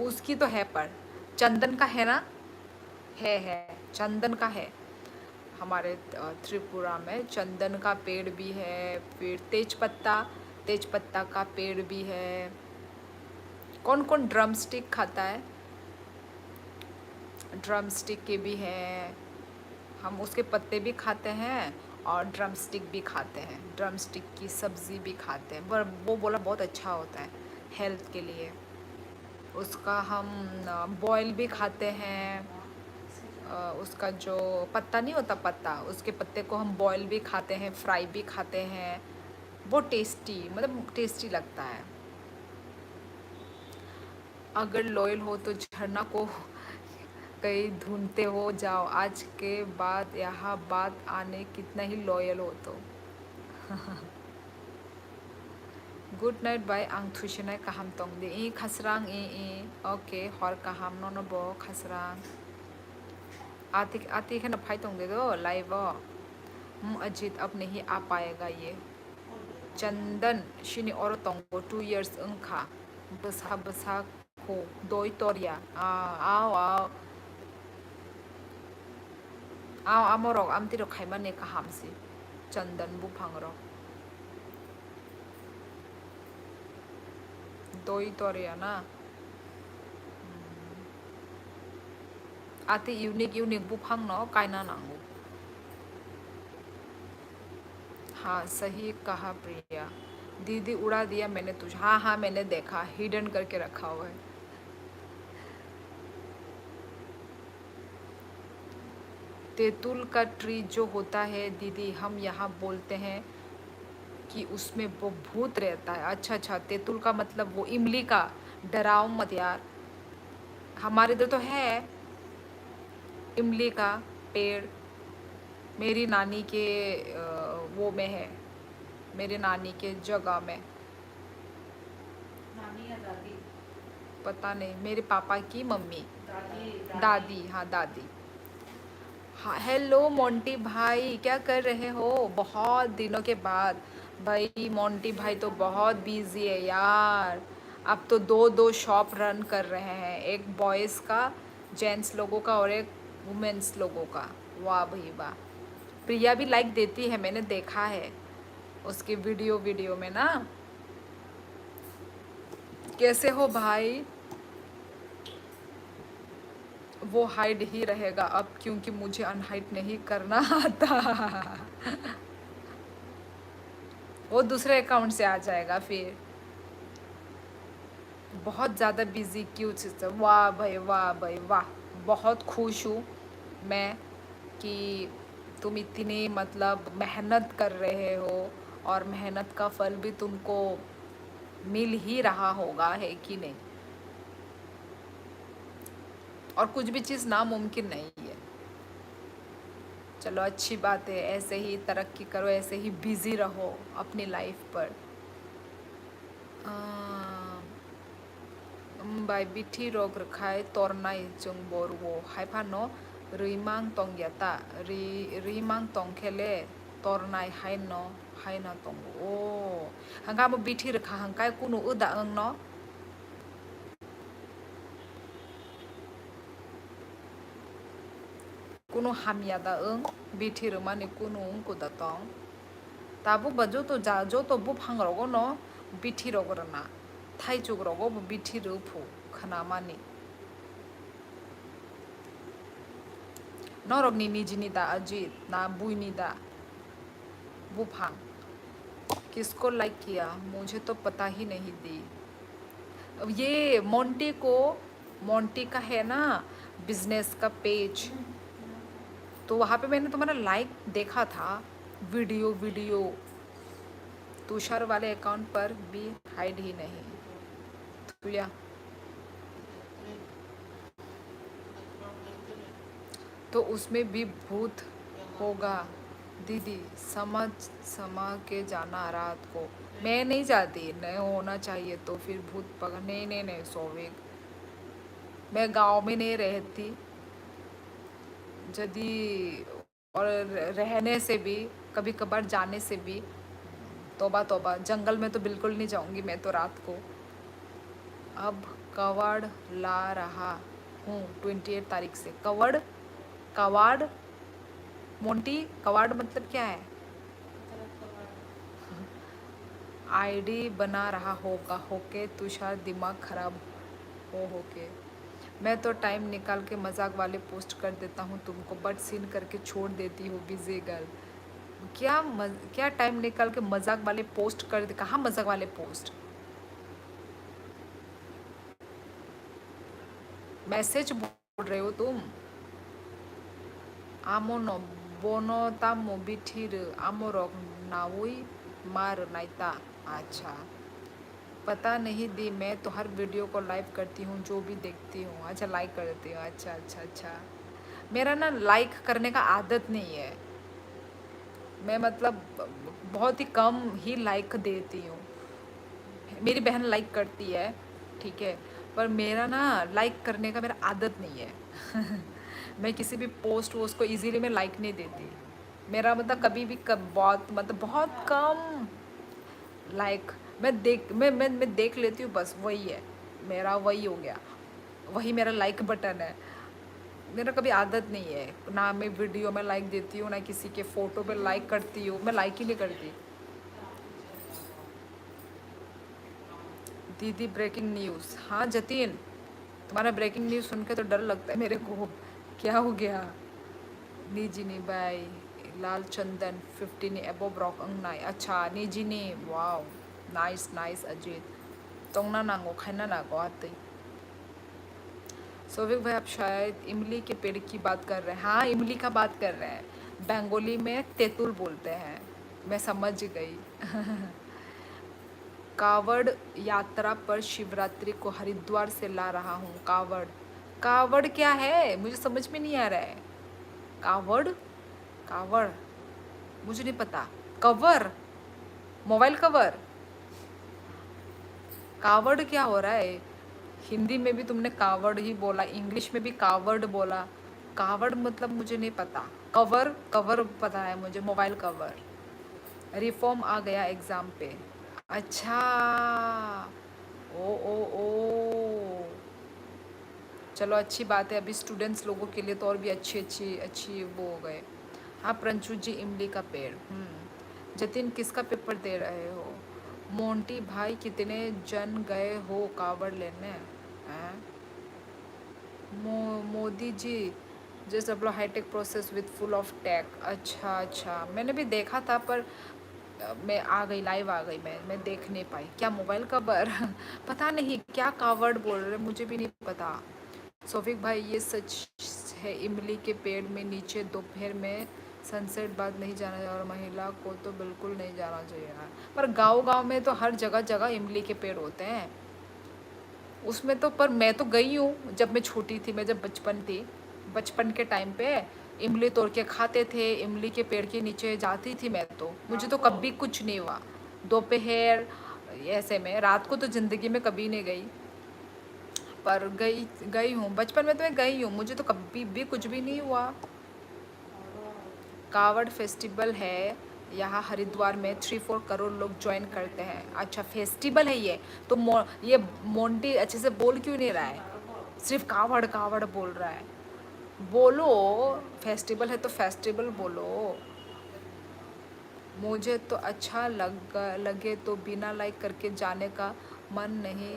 उसकी तो है, पर चंदन का है ना? है चंदन का है। हमारे त्रिपुरा में चंदन का पेड़ भी है, फिर तेज पत्ता का पेड़ भी है। कौन कौन ड्रम स्टिक खाता है? ड्रम स्टिक के भी हैं, हम उसके पत्ते भी खाते हैं और ड्रम स्टिक भी खाते हैं। ड्रम स्टिक की सब्ज़ी भी खाते हैं, पर वो बोला बहुत अच्छा होता है हेल्थ के लिए। उसका हम बॉयल भी खाते हैं। उसका जो पत्ता नहीं होता, पत्ता, उसके पत्ते को हम बॉयल भी खाते हैं, फ्राई भी खाते हैं। बहुत टेस्टी, मतलब टेस्टी लगता है। अगर लॉयल हो तो झरना को कहीं ढूंढते हो जाओ, आज के बाद यहाँ बात आने कितना ही लॉयल हो तो। गुड नाइट बाय आं थुशनाय काहाम तंग दे ई खसरां ई ओके हर काहाम नन बो खसरां आती आती है ना फाई तंग दे दो लाइव। अजीत अब नहीं आ पाएगा ये। चंदन शिनी और तंगो 2 years उनका बसा बसा को दोई तोरिया आओ आओ आओ आमोरक आमतिरो खाइमाने काहामसी चंदन बुफांगरो दोई तोरिया ना। आते यूनिक बुफांग नो कायना नांगो। हाँ सही कहा प्रिया, दीदी उड़ा दिया मैंने तुझे। हाँ हाँ मैंने देखा, हिडन करके रखा हुआ है। तेतुल का ट्री जो होता है दीदी, हम यहाँ बोलते हैं कि उसमें वो भूत रहता है। अच्छा अच्छा, तेतुल का मतलब वो इमली का। डराओ मत यार, हमारे इधर तो है इमली का पेड़। मेरी नानी के वो में है, मेरे नानी के जगह में। नानी या दादी? पता नहीं, मेरे पापा की मम्मी। दादी दादी, हाँ दादी। हाँ, हेलो मोंटी भाई, क्या कर रहे हो बहुत दिनों के बाद? भाई मोंटी भाई तो बहुत बिजी है यार। अब तो दो दो शॉप रन कर रहे हैं, एक बॉयज़ का, जेंट्स लोगों का, और एक वुमेन्स लोगों का। वाह भाई वाह। प्रिया भी लाइक देती है, मैंने देखा है उसके वीडियो में ना। कैसे हो भाई? वो हाइड ही रहेगा अब, क्योंकि मुझे अनहाइड नहीं करना आता। वो दूसरे अकाउंट से आ जाएगा फिर। बहुत ज़्यादा बिजी क्यों सिस्टर? वाह भाई वाह। बहुत खुश हूँ मैं कि तुम इतनी मतलब मेहनत कर रहे हो, और मेहनत का फल भी तुमको मिल ही रहा होगा, है कि नहीं? और कुछ भी चीज़ नामुमकिन नहीं है। चलो अच्छी बात है, ऐसे ही तरक्की करो, ऐसे ही बिजी रहो अपनी लाइफ पर। बाय बिथि रोग रखाय तोरनाय जों बर'आव हायफानो रैमां तंग याता रैमां तंग खेले तोरनाय हायना तंग ओ हंगा मो बिथि रखा हंकाय कुनु उदा ओं न कुनु हामियादा ओं बिथि रमाने कुनु उनको दा तंग ताबो बजो तो जा जो तो बु फांगरोगो न बिथि रोगरना थाई जुगरोगो बिथि रुफु खनामानि नौरगनी निजिनी दा अजीत ना बुईनी दा बुफांग किसको लाइक किया मुझे तो पता ही नहीं दी। अब ये मोंटी का है ना बिजनेस का पेज, तो वहाँ पे मैंने तुम्हारा लाइक देखा था। वीडियो तुषार वाले अकाउंट पर भी हाइड ही नहीं। तुया तो उसमें भी भूत होगा दीदी, समझ के जाना रात को। मैं नहीं जाती, नहीं होना चाहिए तो फिर भूत पकड़। नहीं सोविक, मैं गांव में नहीं रहती। यदि और रहने से भी, कभी कभार जाने से भी, तौबा तौबा, जंगल में तो बिल्कुल नहीं जाऊंगी मैं तो रात को। अब कवाड़ ला रहा हूँ 28 तारीख से। कवाड़ मोंटी, कवाड़ मतलब क्या है? आईडी बना रहा होगा होके तुषार, दिमाग खराब होके। मैं तो टाइम निकाल के मजाक वाले पोस्ट कर देता हूँ तुमको, बट सीन करके छोड़ देती हूँ बिजी गर्ल। क्या टाइम निकाल के मजाक वाले पोस्ट कर दे? कहाँ मजाक वाले पोस्ट? मैसेज बोल रहे हो तुम? आमोनो बोनो तामो बिथिर आमोरक नावुई मार नाइता। अच्छा, पता नहीं दी, मैं तो हर वीडियो को लाइव करती हूँ, जो भी देखती हूँ। अच्छा, लाइक कर देती हूँ। अच्छा। मेरा ना लाइक करने का आदत नहीं है। मैं मतलब बहुत ही कम ही लाइक देती हूँ। मेरी बहन लाइक करती है, ठीक है, पर मेरा ना लाइक करने का मेरा आदत नहीं है। मैं किसी भी पोस्ट वो उसको इजीली मैं लाइक नहीं देती। मेरा मतलब कभी भी बहुत मतलब बहुत कम लाइक। मैं देख लेती हूँ, बस वही है मेरा, वही हो गया, वही मेरा लाइक बटन है। मेरा कभी आदत नहीं है ना, मैं वीडियो में लाइक देती हूँ ना किसी के फोटो पे लाइक करती हूँ। मैं लाइक ही नहीं करती। दीदी ब्रेकिंग न्यूज़। हाँ जतिन, तुम्हारा ब्रेकिंग न्यूज़ सुन के तो डर लगता है मेरे को। क्या हो गया? निजिनी बाय लाल चंदन 15 एबोव रॉक अंगनाय। अच्छा निजिनी, वाओ, नाइस अजीत। तोंगना नांगो खाना नागो आते। सोविक भाई, आप शायद इमली के पेड़ की बात कर रहे हैं। हाँ, इमली का बात कर रहे हैं। बंगाली में तेतुल बोलते हैं, मैं समझ गई। कावड़ यात्रा पर शिवरात्रि को हरिद्वार से ला रहा हूँ कावड़। कावड़ क्या है, मुझे समझ में नहीं आ रहा है। कावड़, कावड़, मुझे नहीं पता। Cover, mobile cover. कावड़ क्या हो रहा है? हिंदी में भी तुमने कावड़ ही बोला, इंग्लिश में भी कावड़ बोला। कावड़ मतलब मुझे नहीं पता। कवर, कवर पता है मुझे, मोबाइल कवर। रिफॉर्म आ गया एग्जाम पे। अच्छा, ओ ओ ओ, चलो अच्छी बात है, अभी स्टूडेंट्स लोगों के लिए तो और भी अच्छी अच्छी अच्छी वो हो गए। हाँ प्रंचू जी, इमली का पेड़। जतिन किसका पेपर दे रहे हो? मोंटी भाई, कितने जन गए हो कावड़ लेने? हैं? मोदी जी, जस्ट अपलो hitech process with full of tech. अच्छा अच्छा, मैंने भी देखा था पर मैं आ गई, लाइव आ गई, मैं देख नहीं पाई। क्या मोबाइल कवर? पता नहीं क्या कावड़ बोल रहे, मुझे भी नहीं पता। सोफिक भाई, ये सच है, इमली के पेड़ में नीचे दोपहर में सनसेट बाद नहीं जाना चाहिए, और महिला को तो बिल्कुल नहीं जाना चाहिए यार। पर गांव गांव में तो हर जगह जगह इमली के पेड़ होते हैं उसमें तो। पर मैं तो गई हूँ जब मैं छोटी थी, मैं जब बचपन थी, बचपन के टाइम पे इमली तोड़ के खाते थे, इमली के पेड़ के नीचे जाती थी मैं तो, मुझे तो कभी कुछ नहीं हुआ। दोपहर ऐसे में, रात को तो ज़िंदगी में कभी नहीं गई, पर गई गई हूँ बचपन में, तो मैं गई हूँ, मुझे तो कभी भी कुछ भी नहीं हुआ। कावड़ फेस्टिवल है यहाँ हरिद्वार में, 3-4 करोड़ लोग ज्वाइन करते हैं। अच्छा फेस्टिवल है ये तो। ये मोंटी अच्छे से बोल क्यों नहीं रहा है, सिर्फ कावड़ कावड़ बोल रहा है। बोलो, फेस्टिवल है तो फेस्टिवल बोलो। मुझे तो अच्छा लगे तो बिना लाइक करके जाने का मन नहीं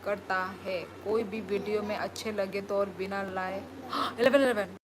करता है। कोई भी वीडियो में अच्छे लगे तो और बिना लाइक 11-11।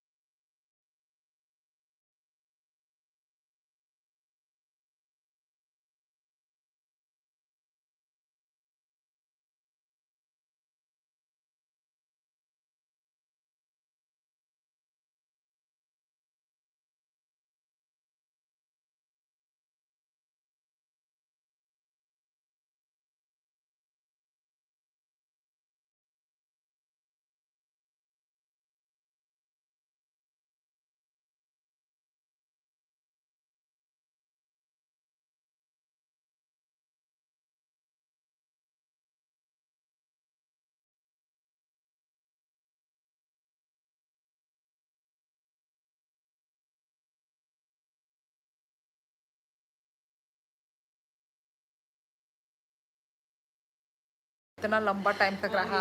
इतना लंबा टाइम तक रहा।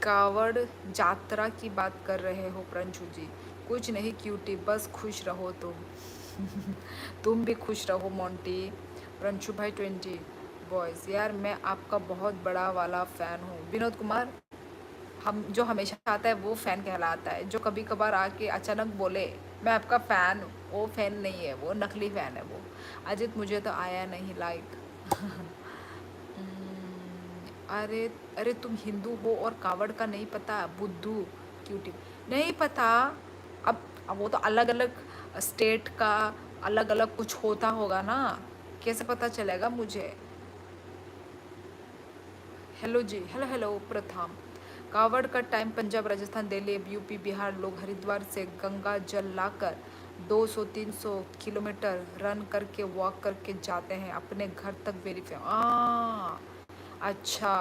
कावड़ जात्रा की बात कर रहे हो प्रंशु जी? कुछ नहीं क्यूटी, बस खुश रहो तुम भी खुश रहो मोंटी। प्रंशु भाई 20 बॉयज़, यार मैं आपका बहुत बड़ा वाला फ़ैन हूँ। विनोद कुमार, हम जो हमेशा आता है वो फ़ैन कहलाता है, जो कभी कभार आके अचानक बोले मैं आपका फ़ैन हूँ, वो फ़ैन नहीं है, वो नकली फ़ैन है वो। अजित, मुझे तो आया नहीं लाइक। अरे अरे, तुम हिंदू हो और कावड़ का नहीं पता? बुद्धू क्यूटी, नहीं पता। अब वो तो अलग अलग स्टेट का अलग अलग कुछ होता होगा ना, कैसे पता चलेगा मुझे? हेलो जी, हेलो हेलो प्रथम। कावड़ का टाइम पंजाब, राजस्थान, दिल्ली, यूपी, बिहार लोग हरिद्वार से गंगा जल लाकर 200-300 किलोमीटर रन करके, वॉक करके जाते हैं अपने घर तक। वेरीफाई, अच्छा,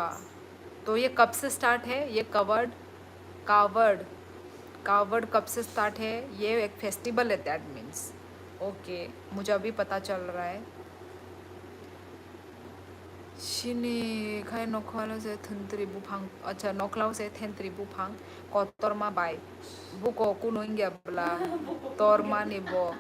तो ये कब से स्टार्ट है ये कावड़? कावड़, कावड़ कब से स्टार्ट है? ये एक फेस्टिवल है दैट मीन्स। ओके, मुझे अभी पता चल रहा है। Sini kai nokhala se thentri bupang, acha noklao se thentri bupang kotorma bai buko kuno ingia bla torma ni bo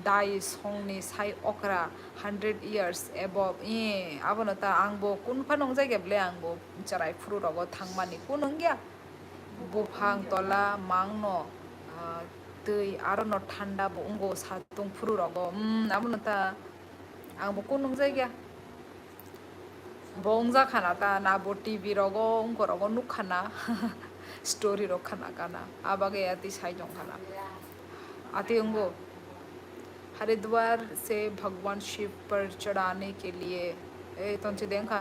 dai song ni sai okra 100 years above abono ta angbo kun phanong jai geble angbo charai furu rogo thangmani kunong gya bupang tola mangno tui aro no thanda bo ungo satung furu rogo abono ta angbo kunong jai gya bongza khana ta na bo TV rogo unko rogo nukhana story ro khana kana abage ati sai jong khana आते होंगे। हरिद्वार से भगवान शिव पर चढ़ाने के लिए तुमसे देखा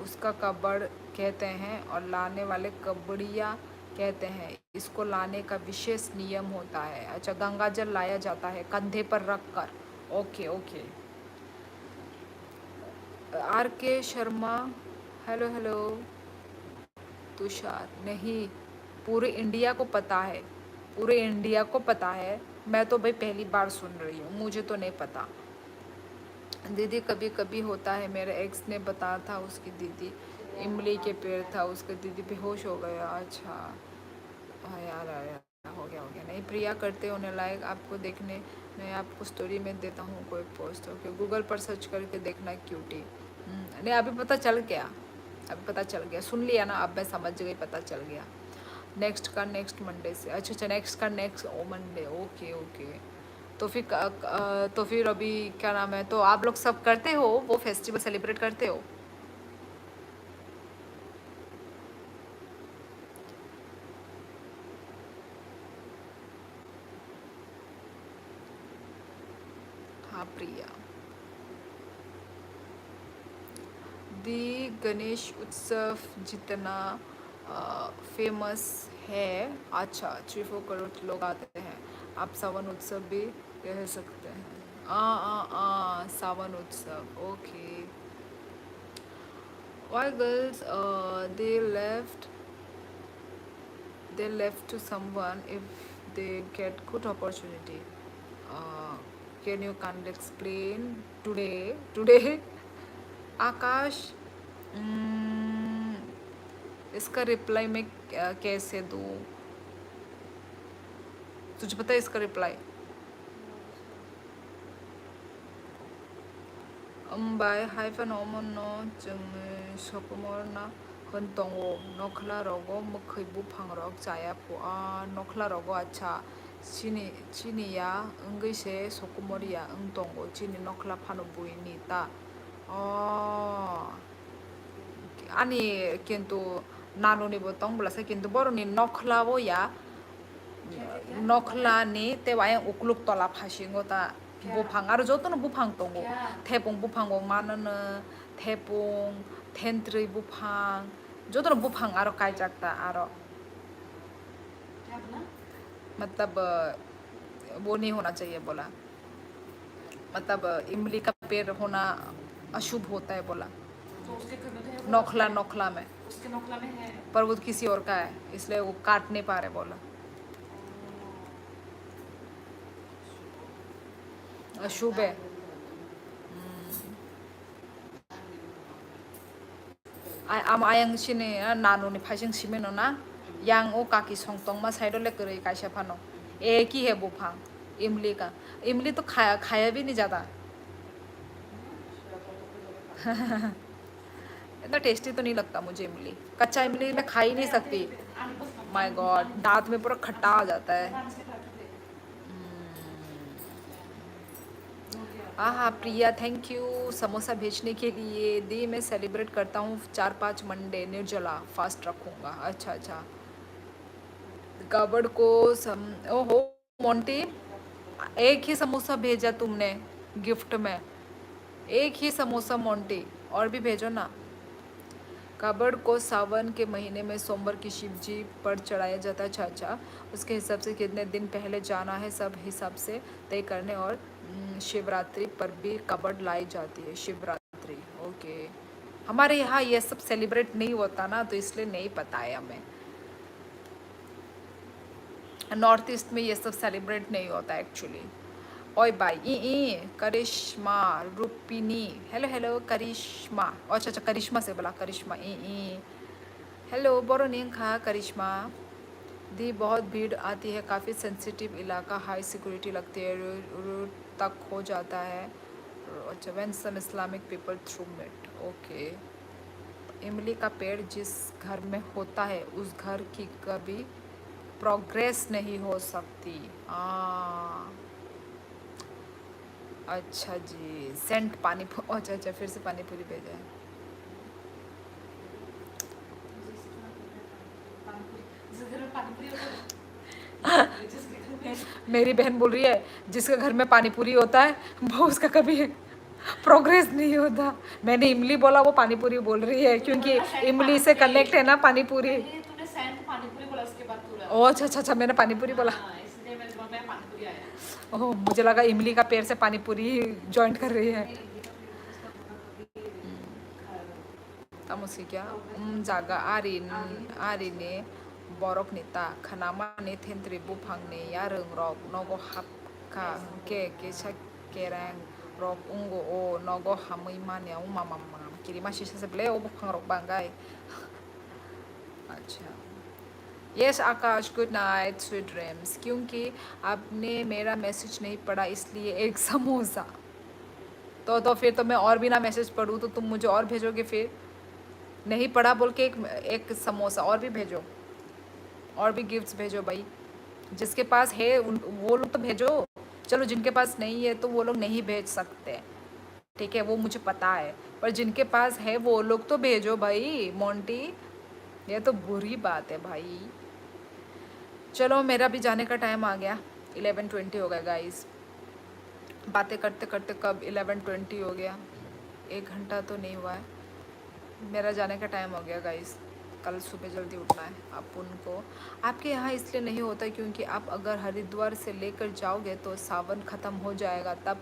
उसका कबड़ कहते हैं और लाने वाले कबड़िया कहते हैं। इसको लाने का विशेष नियम होता है। अच्छा, गंगा जल लाया जाता है कंधे पर रख कर। Okay okay. आर के शर्मा, हेलो हेलो। तुषार, नहीं, पूरे इंडिया को पता है, पूरे इंडिया को पता है। मैं तो भाई पहली बार सुन रही हूँ, मुझे तो नहीं पता। दीदी कभी कभी होता है, मेरे एक्स ने बताया था, उसकी दीदी इमली के पेड़ था, उसके दीदी बेहोश हो गया। अच्छा, हाँ यार हो गया। नहीं प्रिया करते होने लायक आपको देखने, मैं आपको स्टोरी में देता हूँ कोई पोस्ट। ओके, गूगल पर सर्च करके देखना क्यूटी। नहीं अभी पता चल गया, अभी पता चल गया, सुन लिया ना, अब मैं समझ गई, पता चल गया। नेक्स्ट का नेक्स्ट मंडे से, अच्छा नेक्स्ट का नेक्स्ट मंडे। Okay okay. तो फिर अभी क्या नाम है, तो आप लोग सब करते हो वो फेस्टिवल, सेलिब्रेट करते हो? हाँ प्रिया। दी गणेश उत्सव जितना फेमस है, अच्छा 3-4 करोड़ लोग आते हैं। आप सावन उत्सव भी कह सकते हैं। सावन उत्सव, okay. Why girls they left to someone if they get good opportunity? uh, can you kind explain today आकाश? इसका रिप्लाई मैं कैसे दूँ? तुझे पता है इसका रिप्लाई? बाय हाइफन ओमनो जोङो सकुमरना होनतंगो नखला रगो मखैबु फांग्रक जाया फुआ नखला रगो। अच्छा, चिनिया अंगैसे सकुमरिया अंतंगो चिनि नखला फानो बुइनी ता ani किन्तु नानुनि बतंग बलासे किन्तु बरनि नखलावो या नखलानि तेवाय उक्लुक तला फासिंगो ता बुफां आरो जतनो बुफां दंगो थेपं बुफांगो माननो थेपं थेनत्रै बुफां जतनो बुफां आरो कायजाकता आरो मतलब वो नहीं होना चाहिए बोला, मतलब इमली का पेड़ होना अशुभ होता है बोला। तो उसके घर में तो है नोखला, नोखला में, उसके नोखला में है, पर वो किसी और का है इसलिए वो काट नहीं पा रहे बोला। अशुभ है। am ayang sini nanu ni phasing simeno na yang o kaki songtong ma साइडो ले करे काशा फानो एक ही है वो फांग इमली का। इमली तो खाया भी नहीं जाता। इतना टेस्टी तो नहीं लगता मुझे इमली, कच्चा इमली मैं खा ही नहीं सकती। माय गॉड, दांत में पूरा खट्टा आ जाता है। हाँ प्रिया, थैंक यू समोसा भेजने के लिए। दी मैं सेलिब्रेट करता हूँ 4-5 मंडे, निर्जला फास्ट रखूँगा। अच्छा अच्छा, कबड़ को ओहो मोंटी, एक ही समोसा भेजा तुमने गिफ्ट में, एक ही समोसा मोंटी, और भी भेजो ना। कबड़ को सावन के महीने में सोमवार की शिव जी पर चढ़ाया जाता है। अच्छा अच्छा, उसके हिसाब से कितने दिन पहले जाना है सब हिसाब से तय करने, और शिवरात्रि पर भी कबड़ लाई जाती है। शिवरात्रि, ओके। हमारे यहाँ ये सब सेलिब्रेट नहीं होता ना, तो इसलिए नहीं पता है हमें। नॉर्थ ईस्ट में ये सब सेलिब्रेट नहीं होता एक्चुअली। ओए बाय ई करिश्मा रूपिनी, हेलो हेलो करिश्मा। अच्छा अच्छा, करिश्मा से बोला, करिश्मा ई हेलो बोरोनिंग खा करिश्मा दी। बहुत भीड़ आती है, काफ़ी सेंसिटिव इलाका, हाई सिक्योरिटी लगती है, रूट तक हो जाता है। अच्छा, when some Islamic people through meet, okay. इमली का पेड़ जिस घर में होता है उस घर की कभी प्रोग्रेस नहीं हो सकती। अच्छा जी, सेंट पानी अच्छा अच्छा, फिर से पानी पूरी भेजा है। मेरी बहन बोल रही है जिसके घर में पानी पूरी होता है वो उसका कभी प्रोग्रेस नहीं होता। मैंने इमली बोला, वो पानी पूरी बोल रही है क्योंकि इमली से कनेक्ट है ना पानी पूरी। तूने सैंड पानी पूरी बोला उसके बाद पूरा। ओह अच्छा अच्छा अच्छा, मैंने पानी पूरी बोला। इसलिए मेरे दिमाग में पानी पूरी आया। ओह मुझे लगा इमली का पेड़ से पानी पूरी जॉइंट कर रही है। Tamusika, jaga arine borok nita khanama ni thentri bupang ni yareng rok nogo hapka ke kerang rok ungo o nogo hamui mania umamama kiri masih sebelah o bupang rok banggai. अच्छा yes आकाश good night sweet dreams. क्योंकि आपने मेरा message नहीं पढ़ा इसलिए एक समोसा। तो फिर तो मैं और भी ना मैसेज पढ़ूँ तो तुम मुझे और भेजोगे फिर। नहीं पढ़ा बोल के एक समोसा और भी भेजो, और भी गिफ्ट्स भेजो भाई। जिसके पास है वो लोग तो भेजो। चलो जिनके पास नहीं है तो वो लोग नहीं भेज सकते, ठीक है, वो मुझे पता है। पर जिनके पास है वो लोग तो भेजो भाई मोंटी। ये तो बुरी बात है भाई। चलो मेरा भी जाने का टाइम आ गया, 11:20 हो गया गाइस। बातें करते करते कब 11:20 हो गया, 1 घंटा तो नहीं हुआ है। मेरा जाने का टाइम हो गया गाइस। कल सुबह जल्दी उठना है अपन को। आपके यहाँ इसलिए नहीं होता क्योंकि आप अगर हरिद्वार से लेकर जाओगे तो सावन ख़त्म हो जाएगा तब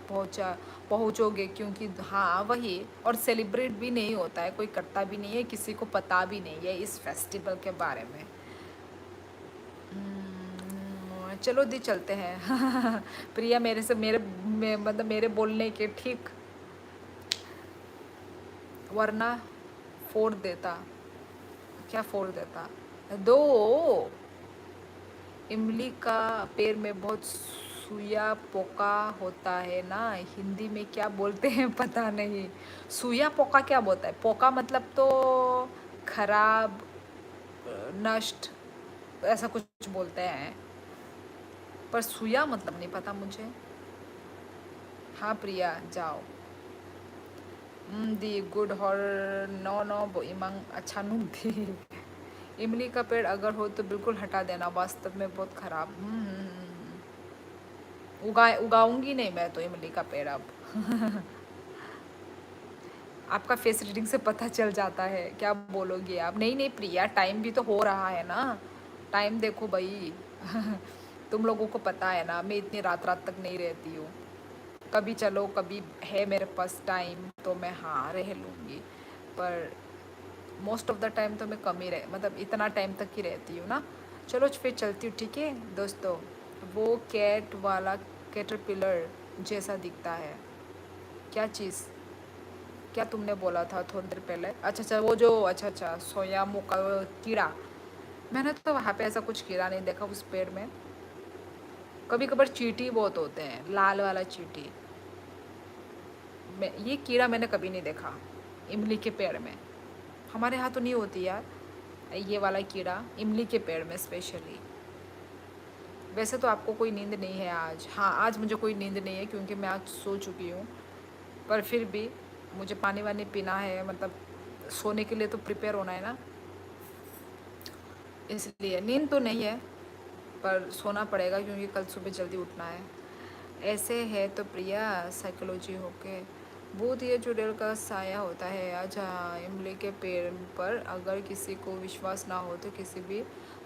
पहुँचोगे, क्योंकि हाँ वही। और सेलिब्रेट भी नहीं होता है, कोई करता भी नहीं है, किसी को पता भी नहीं है इस फेस्टिवल के बारे में। चलो दी चलते हैं। प्रिया मेरे से मतलब मेरे बोलने के ठीक, वरना फोड़ देता। क्या फोड़ देता? दो इमली का पेड़ में बहुत सुया पोका होता है ना, हिंदी में क्या बोलते हैं पता नहीं। सुया पोका क्या बोलता है? पोका मतलब तो खराब, नष्ट, ऐसा कुछ बोलते हैं, पर सुया मतलब नहीं पता मुझे। हाँ प्रिया जाओ। दी गुड हॉर नो नो बो इमंग अच्छा नुक दी। इमली का पेड़ अगर हो तो बिल्कुल हटा देना, वास्तव में बहुत खराब। उगाऊंगी नहीं मैं तो इमली का पेड़ अब। आपका फेस रीडिंग से पता चल जाता है, क्या बोलोगे आप? नहीं नहीं प्रिया, टाइम भी तो हो रहा है ना, टाइम देखो भाई। तुम लोगों को पता है ना मैं इतनी रात रात तक नहीं रहती हूँ। कभी चलो कभी है मेरे पास टाइम तो मैं हाँ रह लूँगी, पर मोस्ट ऑफ द टाइम तो मैं कम ही मतलब इतना टाइम तक ही रहती हूँ ना। चलो फिर चलती हूँ, ठीक है दोस्तों। वो कैट वाला कैटरपिलर जैसा दिखता है। क्या चीज़? क्या तुमने बोला था थोड़ी देर पहले? अच्छा अच्छा वो जो अच्छा अच्छा सोयामो का कीड़ा। मैंने तो वहाँ पे ऐसा कुछ कीड़ा नहीं देखा उस पेड़ में। कभी कभार चींटी बहुत होते हैं, लाल वाला चींटी। ये कीड़ा मैंने कभी नहीं देखा इमली के पेड़ में। हमारे यहाँ तो नहीं होती यार ये वाला कीड़ा, इमली के पेड़ में स्पेशली। वैसे तो आपको कोई नींद नहीं है आज? हाँ आज मुझे कोई नींद नहीं है क्योंकि मैं आज सो चुकी हूँ, पर फिर भी मुझे पानी वानी पीना है, मतलब सोने के लिए तो प्रिपेयर होना है ना, इसलिए नींद तो नहीं है पर सोना पड़ेगा क्योंकि कल सुबह जल्दी उठना है। ऐसे है तो प्रिया साइकोलॉजी होके भूत ये चुड़ैल का साया होता है। अच्छा इमली के पेड़ पर अगर किसी को विश्वास ना हो तो किसी भी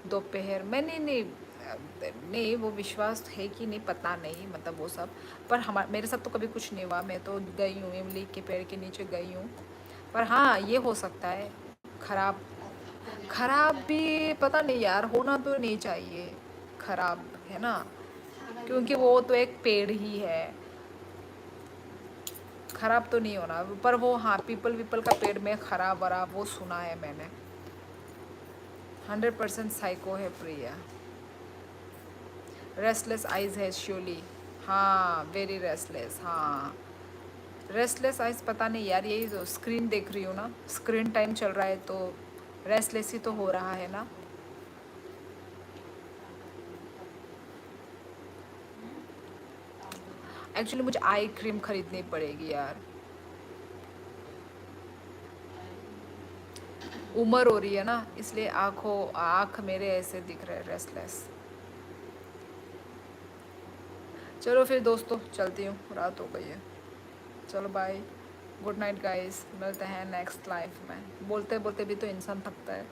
दोपहर में नहीं वो विश्वास है कि नहीं पता नहीं, मतलब वो सब। पर मेरे साथ तो कभी कुछ नहीं हुआ, मैं तो गई हूँ इमली के पेड़ के नीचे गई हूँ। पर हाँ ये हो सकता है खराब, खराब भी पता नहीं यार, होना तो नहीं चाहिए खराब, है ना, क्योंकि वो तो एक पेड़ ही है, खराब तो नहीं होना। पर वो हाँ पीपल का पेड़ में खराब वराब वो सुना है मैंने। 100% साइको है प्रिया। रेस्टलेस आइज है श्योरली। हाँ वेरी रेस्टलेस। हाँ रेस्टलेस आइज पता नहीं यार, यही तो स्क्रीन देख रही हूँ ना, स्क्रीन टाइम चल रहा है तो रेस्टलेस ही तो हो रहा है ना। एक्चुअली मुझे आई क्रीम खरीदनी पड़ेगी यार, उम्र हो रही है ना इसलिए आँख मेरे ऐसे दिख रहे रेस्टलेस। चलो फिर दोस्तों चलती हूँ, रात हो गई है। चलो बाय, गुड नाइट गाइस, मिलते हैं नेक्स्ट लाइफ में। बोलते बोलते भी तो इंसान थकता है।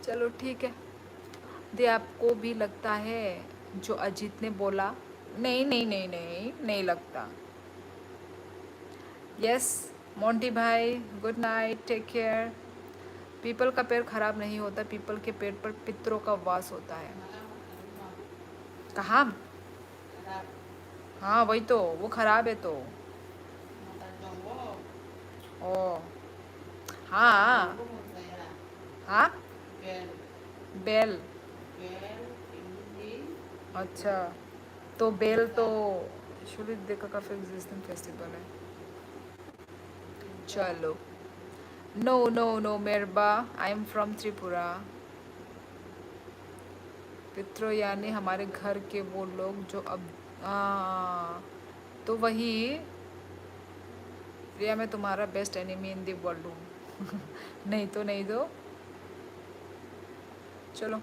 चलो ठीक है। यदि आपको भी लगता है जो अजीत ने बोला, नहीं नहीं नहीं नहीं नहीं लगता। यस मोंटी भाई, गुड नाइट, टेक केयर। पीपल का पेड़ खराब नहीं होता, पीपल के पेड़ पर पितरों का वास होता है। कहाँ? हाँ वही तो, वो खराब है तो। ओ हाँ हाँ, बेल। अच्छा, तो बेल तो एक्चुअली देखा काफी एग्जिस्टिंग फेस्टिवल है। चलो, नो नो नो मेरबा, आई एम फ्रॉम त्रिपुरा। पितरों यानी हमारे घर के वो लोग जो अब, तो वही, प्रिया मैं तुम्हारा best enemy in the world हूँ। नहीं तो नहीं दो। चलो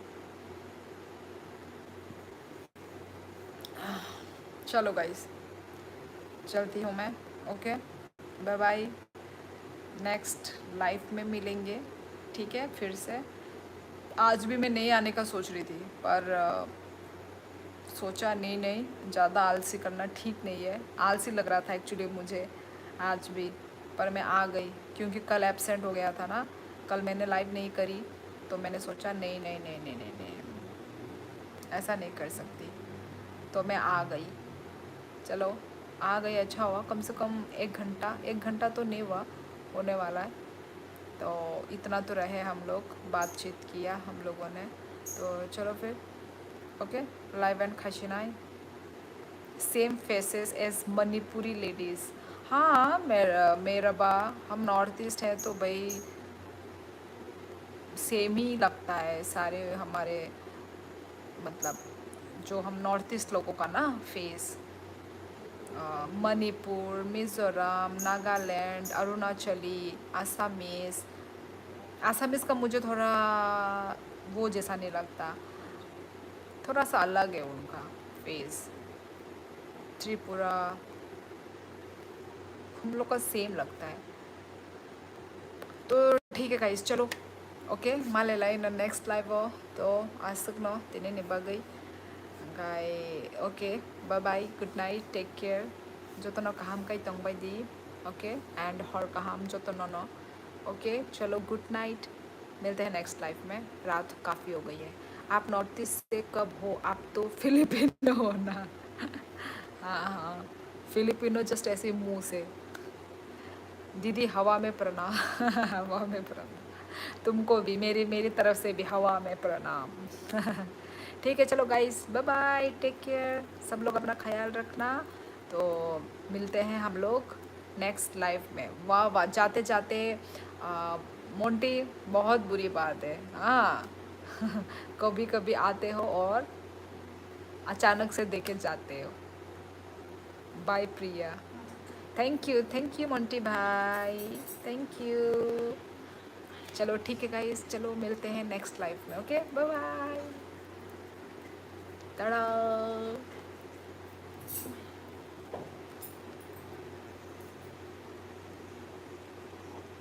चलो गाइस, चलती हूँ मैं। Okay, bye bye, next life में मिलेंगे, ठीक है फिर से। आज भी मैं नहीं आने का सोच रही थी, पर सोचा नहीं नहीं, ज़्यादा आलसी करना ठीक नहीं है। आलसी लग रहा था एक्चुअली मुझे आज भी, पर मैं आ गई क्योंकि कल एब्सेंट हो गया था ना। कल मैंने लाइव नहीं करी, तो मैंने सोचा नहीं नहीं नहीं नहीं नहीं नहीं, ऐसा नहीं कर सकती, तो मैं आ गई। चलो आ गई, अच्छा हुआ, कम से कम 1 घंटा, 1 घंटा तो नहीं हुआ, होने वाला है। तो इतना तो रहे, हम लोग बातचीत किया हम लोगों ने। तो चलो फिर, ओके, लाइव एंड खशिनाई, same faces as Manipuri ladies. हाँ मेरा बा, हम नॉर्थ ईस्ट है तो भाई सेम ही लगता है सारे हमारे, मतलब जो हम नॉर्थ ईस्ट लोगों का ना फेस। मणिपुर, मिज़ोरम, नागालैंड, अरुणाचली, आसामीज़। आसामीज़ का मुझे थोड़ा वो जैसा नहीं लगता, थोड़ा सा अलग है उनका फेस। त्रिपुरा, हम लोग का सेम लगता है। तो ठीक है गाइस, चलो ओके, माले लाई न नेक्स्ट लाइव हो तो आज तक नो तिने निभा गई गाय। Okay bye bye, good night, take care. जो तो न काम कई तंग बाई दी, ओके, एंड हर काम जो तो न, ओके चलो गुड नाइट, मिलते हैं नेक्स्ट लाइफ में। रात काफ़ी हो गई है। आप नॉर्थ ईस्ट से कब हो? आप तो फिलिपिनो हो ना। हाँ हाँ, फिलिपिनो जस्ट ऐसे मुंह से। दीदी हवा में प्रणाम। हवा में प्रणाम, तुमको भी मेरी मेरी तरफ से भी हवा में प्रणाम। ठीक है चलो guys, bye bye, take care, सब लोग अपना ख्याल रखना। तो मिलते हैं हम लोग नेक्स्ट लाइफ में। वाह वाह, जाते जाते मोंटी, बहुत बुरी बात है हाँ। कभी कभी आते हो और अचानक से देखे जाते हो। Bye Priya, thank you Monty भाई, थैंक यू। चलो ठीक है गाइस, चलो मिलते हैं नेक्स्ट लाइफ में, ओके बाय बाय, टाटा।